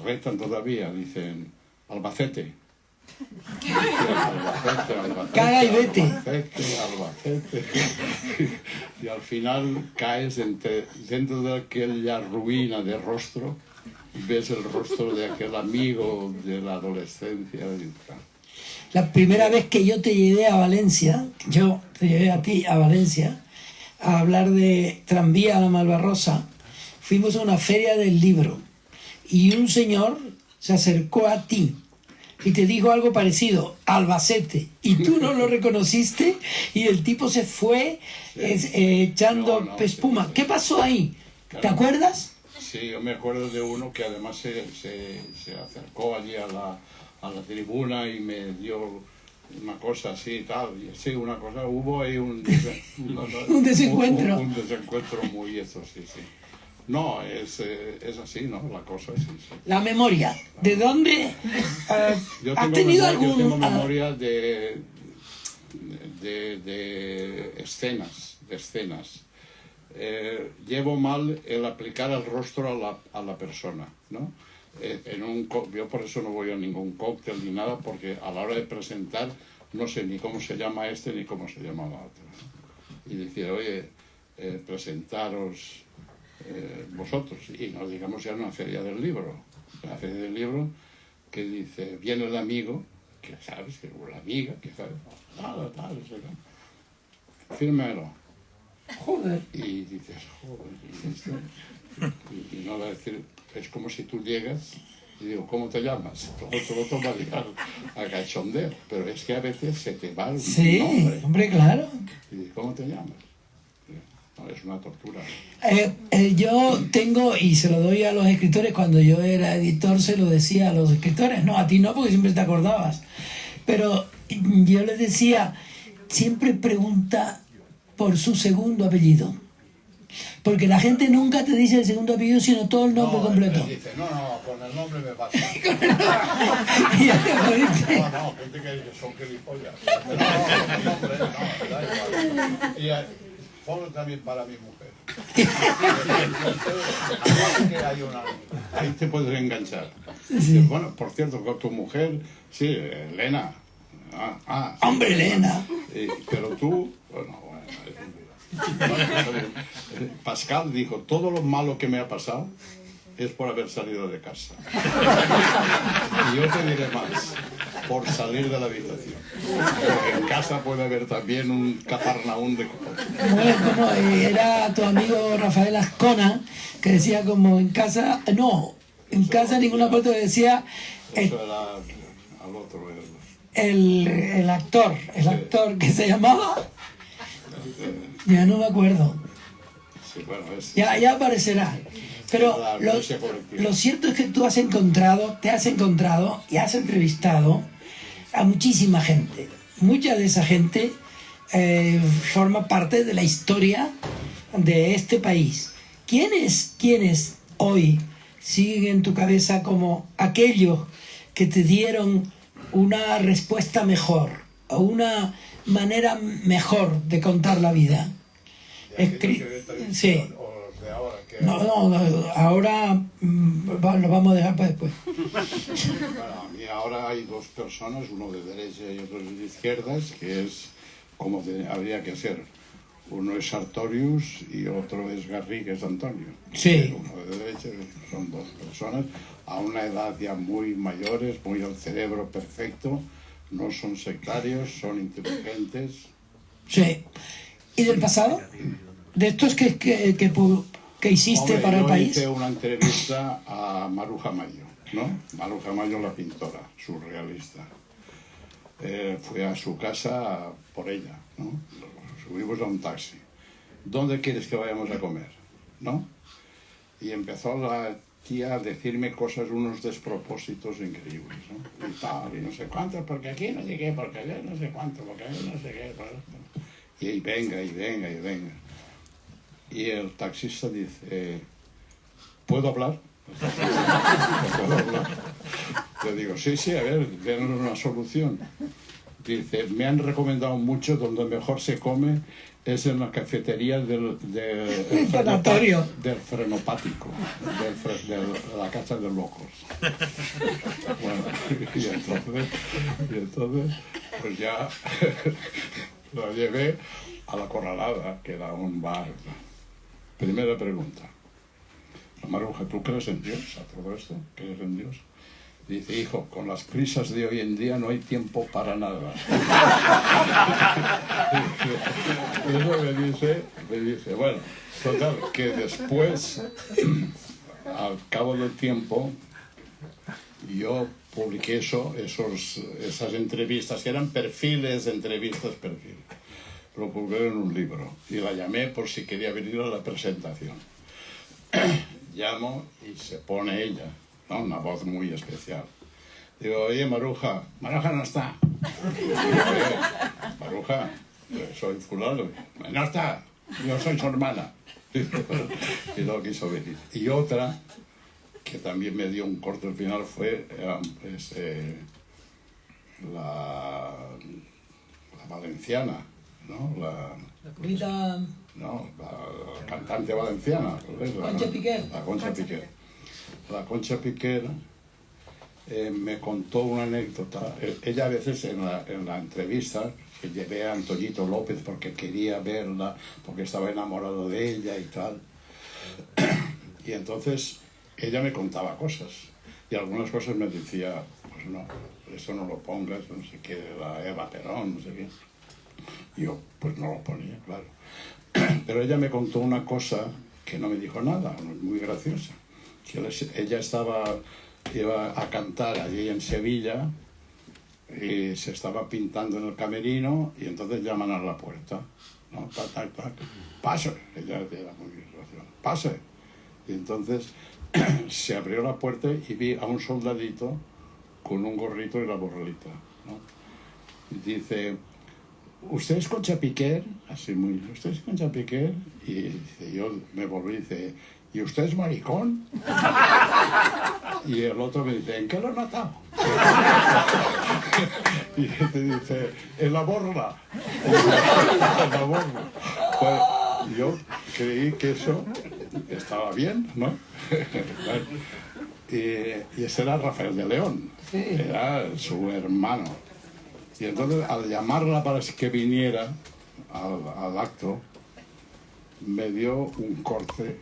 Speaker 3: retan todavía, dicen, Albacete. Albacete.
Speaker 2: Caga y vete.
Speaker 3: Albacete. Y al final caes dentro de aquella ruina de rostro, ves el rostro de aquel amigo de la adolescencia.
Speaker 2: La primera vez que yo te llevé a Valencia, yo te llevé a ti a Valencia, a hablar de Tranvía a la Malvarrosa, fuimos a una feria del libro y un señor se acercó a ti y te dijo algo parecido, Albacete, y tú no lo reconociste y el tipo se fue echando espuma.
Speaker 3: Sí.
Speaker 2: ¿Qué pasó ahí?
Speaker 3: Claro.
Speaker 2: ¿Te acuerdas?
Speaker 3: Sí, yo me acuerdo de uno que además se acercó allí a la tribuna y me dio una cosa así y tal. Y sí, una cosa, hubo ahí un
Speaker 2: desencuentro.
Speaker 3: Un desencuentro muy eso, sí. No, es así, ¿no? La cosa es sí.
Speaker 2: La memoria. ¿De dónde
Speaker 3: Yo
Speaker 2: has tenido
Speaker 3: yo tengo
Speaker 2: algún...
Speaker 3: memoria de escenas. Llevo mal el aplicar el rostro a la persona, ¿no? Yo por eso no voy a ningún cóctel ni nada, porque a la hora de presentar no sé ni cómo se llama este ni cómo se llama la otra, ¿no? Y decir, oye, presentaros vosotros, y no digamos ya en una feria del libro. La feria del libro que dice, viene el amigo, que sabes, o la amiga, que sabes, tal, fírmelo.
Speaker 2: Joder.
Speaker 3: Y dices, joder, y no va a decir, es como si tú llegas y digo, ¿cómo te llamas? Todo lo tomaría a cachondeo, pero es que a veces se te va el nombre.
Speaker 2: Hombre, claro.
Speaker 3: Y dices, ¿cómo te llamas? No, es una tortura.
Speaker 2: Yo tengo, y se lo doy a los escritores, cuando yo era editor se lo decía a los escritores, no, a ti no, porque siempre te acordabas, pero yo les decía, siempre pregunta por su segundo apellido, porque la gente nunca te dice el segundo apellido, sino todo el nombre completo.
Speaker 3: Dice, no, con el nombre me pasa.
Speaker 2: Y ya te jodiste.
Speaker 3: No, gente que son gilipollas. No, nombre, no, da igual. Y ponlo también para mi mujer. Ahí te puedes enganchar.
Speaker 2: Sí.
Speaker 3: Bueno, por cierto, con tu mujer, sí, Elena.
Speaker 2: Hombre, Elena.
Speaker 3: Pero tú, Pascal dijo, todo lo malo que me ha pasado es por haber salido de casa. Y yo te diré más, por salir de la habitación. Porque en casa puede haber también un Cafarnaún de cosas.
Speaker 2: Como era tu amigo Rafael Ascona, que decía como en casa, no, en casa ninguna parte decía...
Speaker 3: Eso era al otro.
Speaker 2: El actor que se llamaba... Ya no me acuerdo.
Speaker 3: Sí, bueno,
Speaker 2: ya aparecerá. Pero lo cierto es que tú te has encontrado y has entrevistado a muchísima gente. Mucha de esa gente forma parte de la historia de este país. ¿Quiénes hoy siguen en tu cabeza como aquellos que te dieron una respuesta mejor o una manera mejor de contar la vida? Sí. No, ahora lo vamos a dejar para después.
Speaker 3: Bueno, a mí ahora hay dos personas, uno de derecha y otro de izquierdas, que es como habría que ser. Uno es Sartorius y otro es Garrigues Antonio.
Speaker 2: Sí.
Speaker 3: Uno de derecha, son dos personas a una edad ya muy mayores, muy al cerebro perfecto, no son sectarios, son inteligentes.
Speaker 2: Sí. ¿Y del pasado? ¿De estos que hiciste para el país?
Speaker 3: Yo hice una entrevista a Maruja Mayo, ¿no? Maruja Mayo, la pintora, surrealista. Fui a su casa por ella, ¿no? Subimos a un taxi. ¿Dónde quieres que vayamos a comer? ¿No? Y empezó la tía a decirme cosas, unos despropósitos increíbles, ¿no? Y tal, y no sé cuánto, porque aquí no sé qué, porque allá no sé cuánto, porque allá no sé qué. Y venga, y venga, y venga. Y el taxista dice, ¿puedo hablar? ¿Puedo hablar? Yo digo, sí, a ver, denos una solución. Dice, me han recomendado mucho, donde mejor se come es en la cafetería del frenopático, de la casa de locos. Bueno, y entonces pues ya lo llevé a la Corralada, que era un bar. Primera pregunta. Maruja, ¿tú crees en Dios a todo esto? ¿Crees en Dios? Dice, hijo, con las prisas de hoy en día no hay tiempo para nada. Eso me dice, bueno, total, que después, al cabo del tiempo, yo publiqué esas entrevistas, que eran perfiles, entrevistas, perfiles. Lo publiqué en un libro y la llamé por si quería venir a la presentación. Llamo y se pone ella, ¿no? Una voz muy especial. Digo, oye, Maruja no está. Digo, Maruja, soy fulano. No está, yo soy su hermana. Y no quiso venir. Y otra, que también me dio un corte al final, fue la valenciana, ¿no? La cantante valenciana.
Speaker 2: Concha Piquer.
Speaker 3: La Concha Piquer. La Concha Piquer me contó una anécdota. Ella a veces en la entrevista, que llevé a Antoñito López porque quería verla, porque estaba enamorado de ella y tal. Y entonces ella me contaba cosas. Y algunas cosas me decía, pues no, eso no lo pongas, no sé qué, la Eva Perón, no sé qué. Y yo, pues no lo ponía, claro. Pero ella me contó una cosa que no me dijo nada, muy graciosa. Que ella iba a cantar allí en Sevilla y se estaba pintando en el camerino y entonces llaman a la puerta, ¿no? Tac, tac, tac. Pase. Ella era muy graciosa. Pase. Y entonces se abrió la puerta y vi a un soldadito con un gorrito y la borrelita, ¿no? Y dice, ¿usted es Concha Piquer? Así muy, ¿usted es Concha Piquer? Y dice, yo me volví y dice, ¿y usted es maricón? Y el otro me dice, ¿en qué lo he notado? Y te dice, en la borla. En la borla. Pues yo creí que eso estaba bien, ¿no? Y ese era Rafael de León, era su hermano. Y entonces, al llamarla para que viniera al acto, me dio un corte.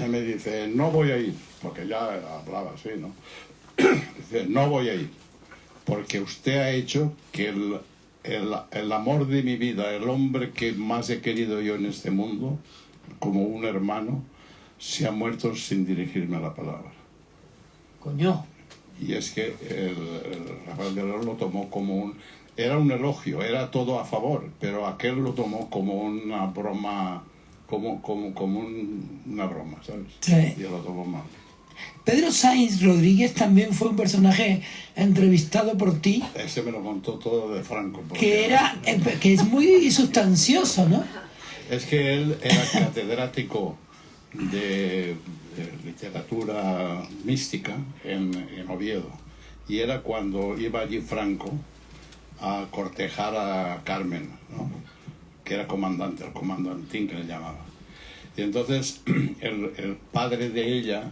Speaker 3: Me dice, no voy a ir, porque ya hablaba así, ¿no? Dice, no voy a ir, porque usted ha hecho que el amor de mi vida, el hombre que más he querido yo en este mundo, como un hermano, se ha muerto sin dirigirme la palabra.
Speaker 2: Coño.
Speaker 3: Y es que el Rafael de León lo tomó como era un elogio, era todo a favor, pero aquel lo tomó como una broma, como una broma, ¿sabes?
Speaker 2: Sí.
Speaker 3: Y lo tomó mal.
Speaker 2: Pedro Sainz Rodríguez también fue un personaje entrevistado por ti.
Speaker 3: Ese me lo contó todo de Franco.
Speaker 2: Que es muy sustancioso, ¿no?
Speaker 3: Es que él era catedrático de literatura mística en Oviedo. Y era cuando iba allí Franco a cortejar a Carmen, ¿no? Que era comandante, el comandantín que le llamaba. Y entonces el padre de ella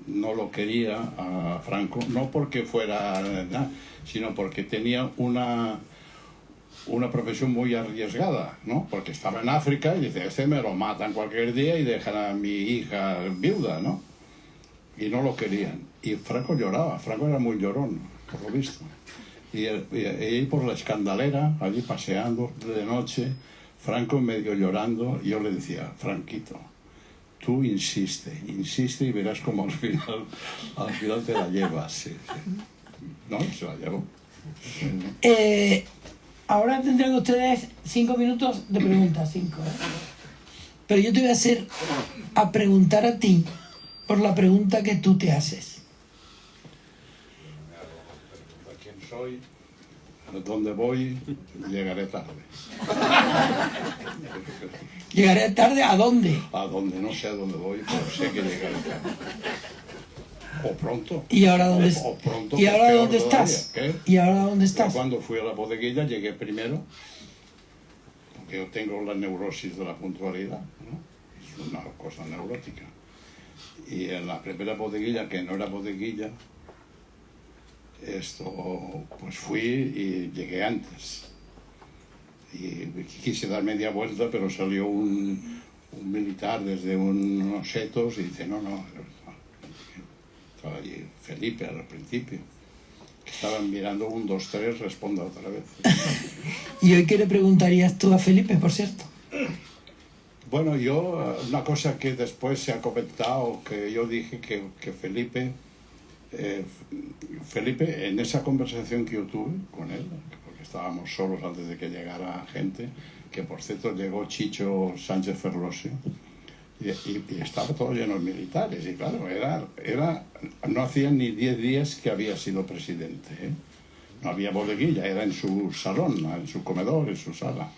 Speaker 3: no lo quería a Franco, no porque fuera nada, sino porque tenía una profesión muy arriesgada, ¿no? Porque estaba en África y dice, este me lo matan cualquier día y dejan a mi hija viuda, ¿no? Y no lo querían. Y Franco lloraba, Franco era muy llorón, por lo visto. Y por la Escandalera, allí paseando de noche, Franco medio llorando, y yo le decía, Franquito, tú insiste y verás como al final te la llevas. Sí, sí. No, se la llevó.
Speaker 2: Ahora tendrán ustedes 5 minutos de preguntas, 5. Pero yo te voy a preguntar a ti por la pregunta que tú te haces.
Speaker 3: ¿Quién soy? ¿Dónde voy? Llegaré tarde.
Speaker 2: ¿Llegaré tarde a dónde?
Speaker 3: A dónde, no sé a dónde voy, pero sé que llegaré tarde. O pronto.
Speaker 2: ¿Y ahora dónde,
Speaker 3: o pronto,
Speaker 2: ¿y ahora dónde estás?
Speaker 3: ¿Qué?
Speaker 2: ¿Y ahora dónde estás?
Speaker 3: Yo cuando fui a la bodeguilla llegué primero, porque yo tengo la neurosis de la puntualidad, ¿no? Es una cosa neurótica. Y en la primera bodeguilla, que no era bodeguilla, pues fui y llegué antes. Y quise dar media vuelta, pero salió un militar desde unos setos y dice, no, estaba allí Felipe al principio. Estaban mirando 1, 2, 3, responda otra vez.
Speaker 2: ¿Y hoy qué le preguntarías tú a Felipe, por cierto?
Speaker 3: Bueno, una cosa que después se ha comentado, que yo dije que Felipe, en esa conversación que yo tuve con él, porque estábamos solos antes de que llegara gente, que por cierto llegó Chicho Sánchez Ferlosio, y estaba todo lleno de militares, y claro, no hacían ni 10 días que había sido presidente, ¿eh? No había bodeguilla, era en su salón, en su comedor, en su sala.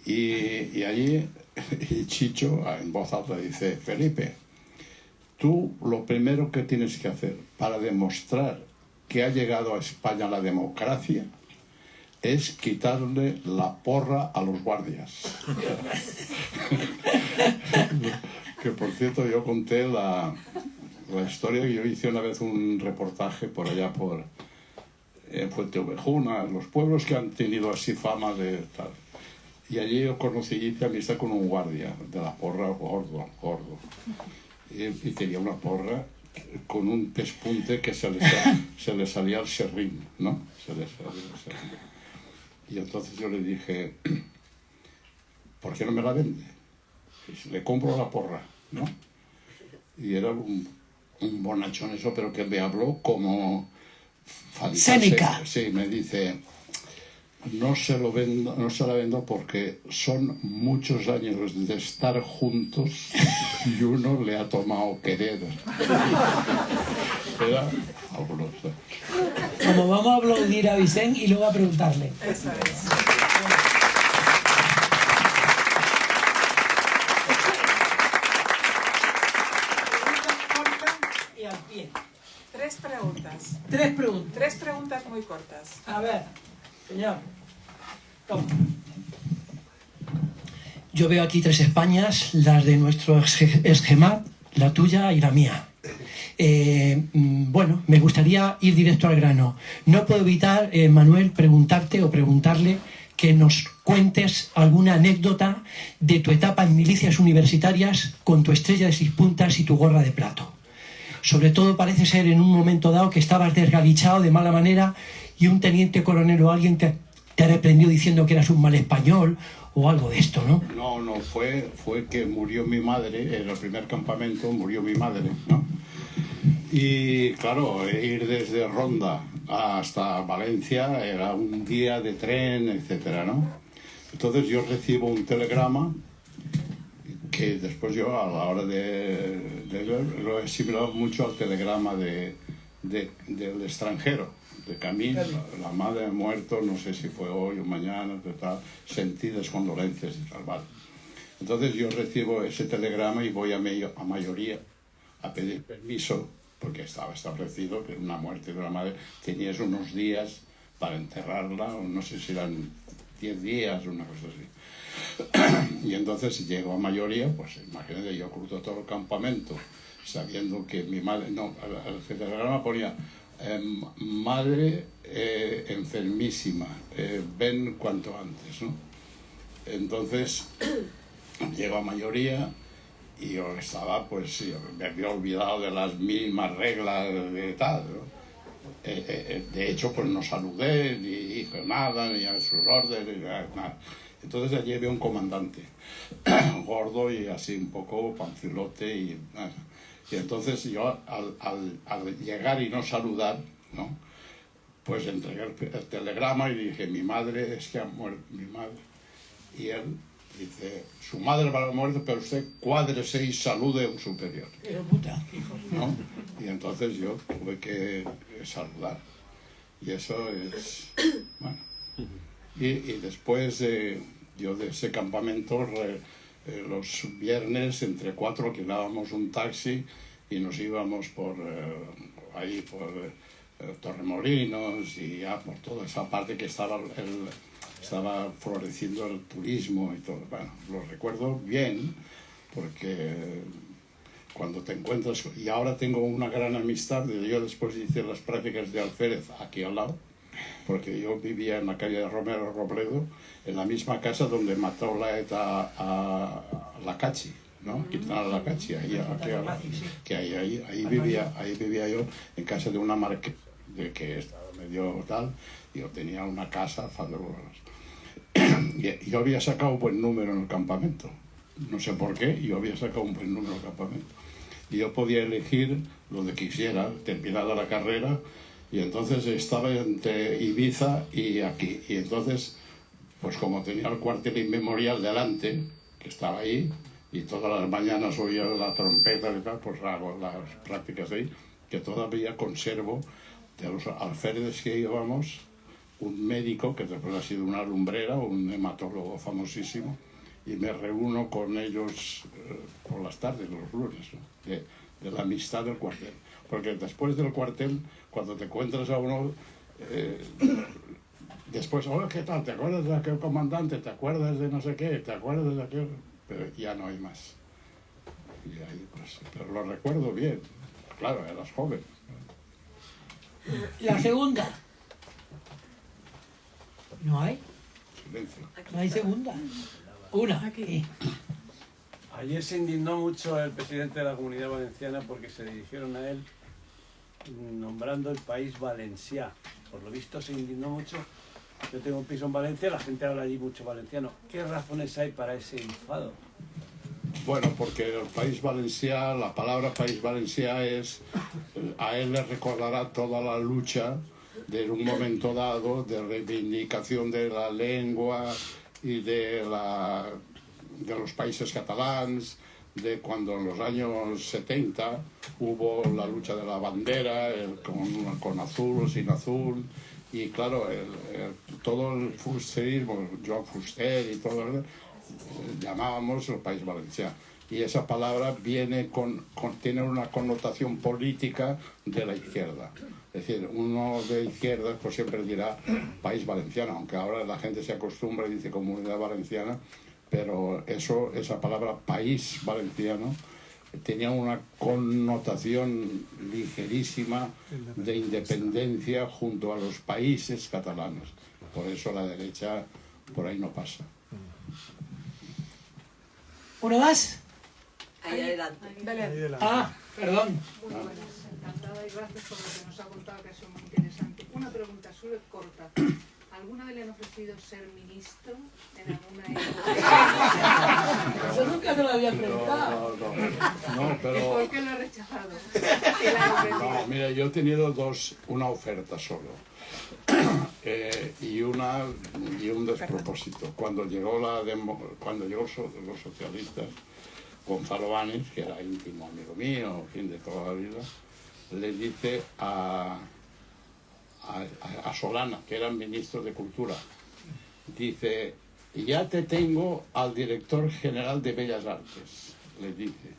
Speaker 3: Y allí Chicho en voz alta dice, Felipe, tú lo primero que tienes que hacer para demostrar que ha llegado a España la democracia es quitarle la porra a los guardias. Que por cierto yo conté la historia que yo hice una vez un reportaje por allá por Fuenteovejuna, los pueblos que han tenido así fama de tal. Y allí yo hice amistad con un guardia de la porra gordo. Y tenía una porra con un pespunte que se le salía al serrín, ¿no? Se le salía al serrín. Y entonces yo le dije, ¿por qué no me la vende? Y le compro la porra, ¿no? Y era un bonachón eso, pero que me habló como...
Speaker 2: Séneca.
Speaker 3: Sí, me dice... No se la vendo porque son muchos años de estar juntos y uno le ha tomado querer. Era fabuloso.
Speaker 2: Como vamos a aplaudir a Vicente y luego a preguntarle.
Speaker 1: Eso es.
Speaker 2: Y al pie.
Speaker 1: 3 preguntas.
Speaker 2: 3 preguntas.
Speaker 1: 3 preguntas muy cortas.
Speaker 2: A ver, señor. Toma. Yo veo aquí 3 Españas, las de nuestro esquemat, la tuya y la mía. Bueno, me gustaría ir directo al grano. No puedo evitar, Manuel, preguntarte o preguntarle que nos cuentes alguna anécdota de tu etapa en milicias universitarias con tu estrella de 6 puntas y tu gorra de plato. Sobre todo parece ser en un momento dado que estabas desgalichado de mala manera y un teniente coronel o alguien te reprendió diciendo que eras un mal español o algo de esto, ¿no?
Speaker 3: No, fue que murió mi madre, en el primer campamento murió mi madre, ¿no? Y claro, ir desde Ronda hasta Valencia era un día de tren, etcétera, ¿no? Entonces yo recibo un telegrama que después yo a la hora de lo he asimilado mucho al telegrama del extranjero, de Camille, la madre ha muerto, no sé si fue hoy o mañana, tal, sentidas condolencias y tal, vale. Entonces yo recibo ese telegrama y voy a mayoría a pedir permiso, porque estaba establecido que una muerte de una madre tenías unos días para enterrarla, o no sé si eran 10 días, una cosa así. Y entonces llego a mayoría, pues imagínate, yo cruzo todo el campamento, sabiendo que mi madre, no, el telegrama ponía, madre enfermísima, ven cuanto antes, ¿no? Entonces, llego a mayoría y yo estaba, pues, me había olvidado de las mismas reglas de tal, ¿no? De hecho, pues no saludé, ni dije nada, ni a sus órdenes, ni nada. Entonces allí había un comandante, gordo y así un poco pancilote y entonces yo al llegar y no saludar, ¿no? Pues entregué el telegrama y dije, mi madre es que ha muerto, mi madre. Y él dice, su madre va a muerto, pero usted cuádrese y salude a un superior. ¿No? Y entonces yo tuve que saludar. Y eso es, bueno. Y después yo de ese campamento, los viernes entre 4 alquilábamos un taxi y nos íbamos por ahí por Torremolinos y ya por toda esa parte que estaba floreciendo el turismo y todo. Bueno, lo recuerdo bien porque cuando te encuentras, y ahora tengo una gran amistad, yo después hice las prácticas de alférez aquí al lado, porque yo vivía en la calle de Romero Robledo, en la misma casa donde mató la ETA a Lacachi, ¿no? Quintana Lacachi, ahí vivía yo, en casa de una marquesa, de que estaba medio tal, y yo tenía una casa fabulosa. Y yo había sacado un buen número en el campamento, no sé por qué, yo había sacado un buen número en el campamento. Y yo podía elegir lo que quisiera, terminada la carrera, y entonces estaba entre Ibiza y aquí. Y entonces, pues como tenía el cuartel inmemorial delante, que estaba ahí, y todas las mañanas oía la trompeta y tal, pues hago las prácticas ahí, que todavía conservo de los alféreces que íbamos, un médico que después ha sido una lumbrera, un hematólogo famosísimo, y me reúno con ellos por las tardes, los lunes, ¿no? de la amistad del cuartel. Porque después del cuartel, cuando te encuentras a uno, después, oye, ¿qué tal? ¿Te acuerdas de aquel comandante? ¿Te acuerdas de no sé qué? ¿Te acuerdas de aquel? Pero ya no hay más. Y ahí, pues, pero lo recuerdo bien. Claro, eras joven.
Speaker 2: La segunda. ¿No hay?
Speaker 3: Silencio.
Speaker 2: ¿No hay segunda? Una. Aquí.
Speaker 4: Ayer se indignó mucho el presidente de la Comunidad Valenciana porque se dirigieron a él nombrando el país Valencià. Por lo visto se indignó mucho. Yo tengo un piso en Valencia, la gente habla allí mucho valenciano. ¿Qué razones hay para ese enfado?
Speaker 3: Bueno, porque el país Valencià, la palabra país Valencià es, a él le recordará toda la lucha de un momento dado de reivindicación de la lengua y de los países catalans, de cuando en los años 70 hubo la lucha de la bandera, con azul o sin azul, y claro, todo el fusterismo, Joan Fuster y todo eso, llamábamos el país valencià. Y esa palabra tiene una connotación política de la izquierda. Es decir, uno de izquierda pues siempre dirá país valenciano, aunque ahora la gente se acostumbra y dice comunidad valenciana, pero esa palabra país valenciano tenía una connotación ligerísima de independencia junto a los países catalanes. Por eso la derecha por ahí no pasa.
Speaker 2: ¿Uno más?
Speaker 5: Ahí adelante.
Speaker 2: Ah, perdón.
Speaker 1: Muy buenas, encantada y gracias por lo que nos ha contado, que ha sido muy interesante. Una pregunta súper corta. ¿Alguna vez le han ofrecido ser ministro en alguna época?
Speaker 2: Eso nunca se lo había preguntado.
Speaker 3: No, pero...
Speaker 1: ¿Y por qué lo ha rechazado?
Speaker 3: No, mira, yo he tenido una oferta solo y un despropósito. Cuando llegó los socialistas, Gonzalo Banes, que era íntimo amigo mío, en fin, de toda la vida, le dice a Solana, que era el ministro de Cultura, dice, ya te tengo al director general de Bellas Artes, le dice,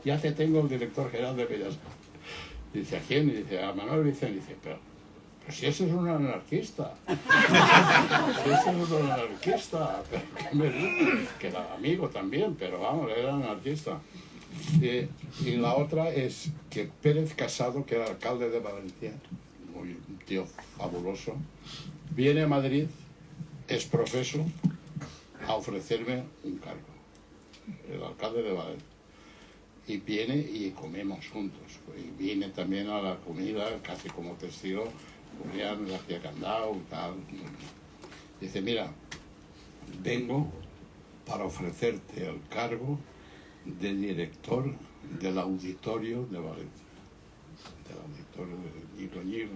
Speaker 3: ya te tengo al director general de Bellas Artes. Dice, ¿a quién? Y dice, a Manuel Vicente. Dice, pero si ese es un anarquista, si ese es un anarquista, pero ¿qué me dice? Que era amigo también, pero vamos, era anarquista. Y la otra es que Pérez Casado, que era alcalde de Valencia, un tío fabuloso, viene a Madrid, es profeso, a ofrecerme un cargo, el alcalde de Valencia. Y viene y comemos juntos. Y viene también a la comida, casi como testigo, Julián hacía candado y tal. Dice, mira, vengo para ofrecerte el cargo de director del auditorio de Valencia. Del auditorio de Ñigo.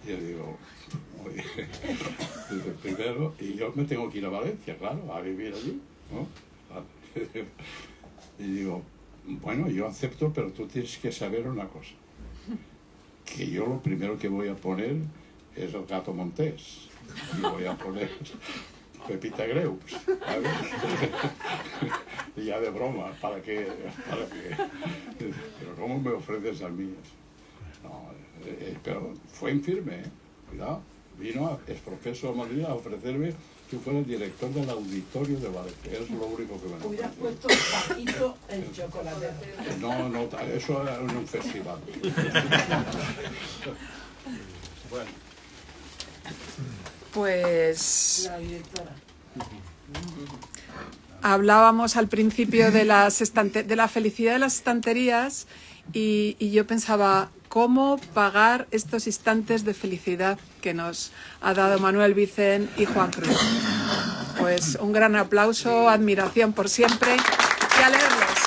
Speaker 3: Y yo digo, oye, dice, primero, y yo me tengo que ir a Valencia, claro, a vivir allí, ¿no? Y digo, bueno, yo acepto, pero tú tienes que saber una cosa, que yo lo primero que voy a poner es el Gato Montés, y voy a poner Pepita Greus, ¿sabes? Y ya de broma, ¿para qué? Pero ¿cómo me ofreces a mí? No, pero fue en firme, cuidado, vino, es profesor a Madrid a ofrecerme que fuera el director del auditorio de Valencia, es lo único que me ofreció.
Speaker 2: Hubieras puesto Paquito el chocolate.
Speaker 3: No, eso era en un festival. Bueno.
Speaker 1: Pues
Speaker 2: La directora.
Speaker 1: hablábamos al principio de la felicidad de las estanterías y yo pensaba, ¿cómo pagar estos instantes de felicidad que nos ha dado Manuel Vicent y Juan Cruz? Pues un gran aplauso, admiración por siempre y a leerlos.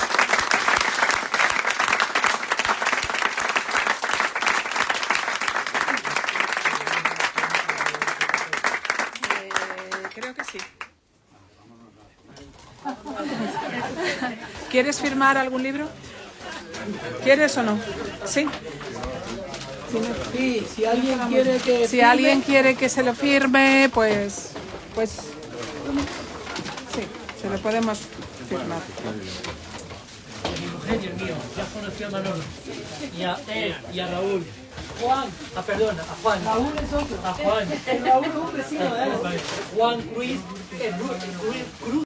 Speaker 1: Creo que sí. ¿Quieres firmar algún libro? ¿Quieres o no? Sí.
Speaker 2: Sí, si alguien quiere que
Speaker 1: Si alguien quiere que se lo firme, pues sí, se lo podemos firmar.
Speaker 6: Genio mío, ya conocí a Manolo, y a él, y a Raúl. Juan, perdona, a Juan.
Speaker 2: Raúl es otro.
Speaker 6: A Juan.
Speaker 2: El Raúl es un vecino de él.
Speaker 6: Juan Cruz, Cruz.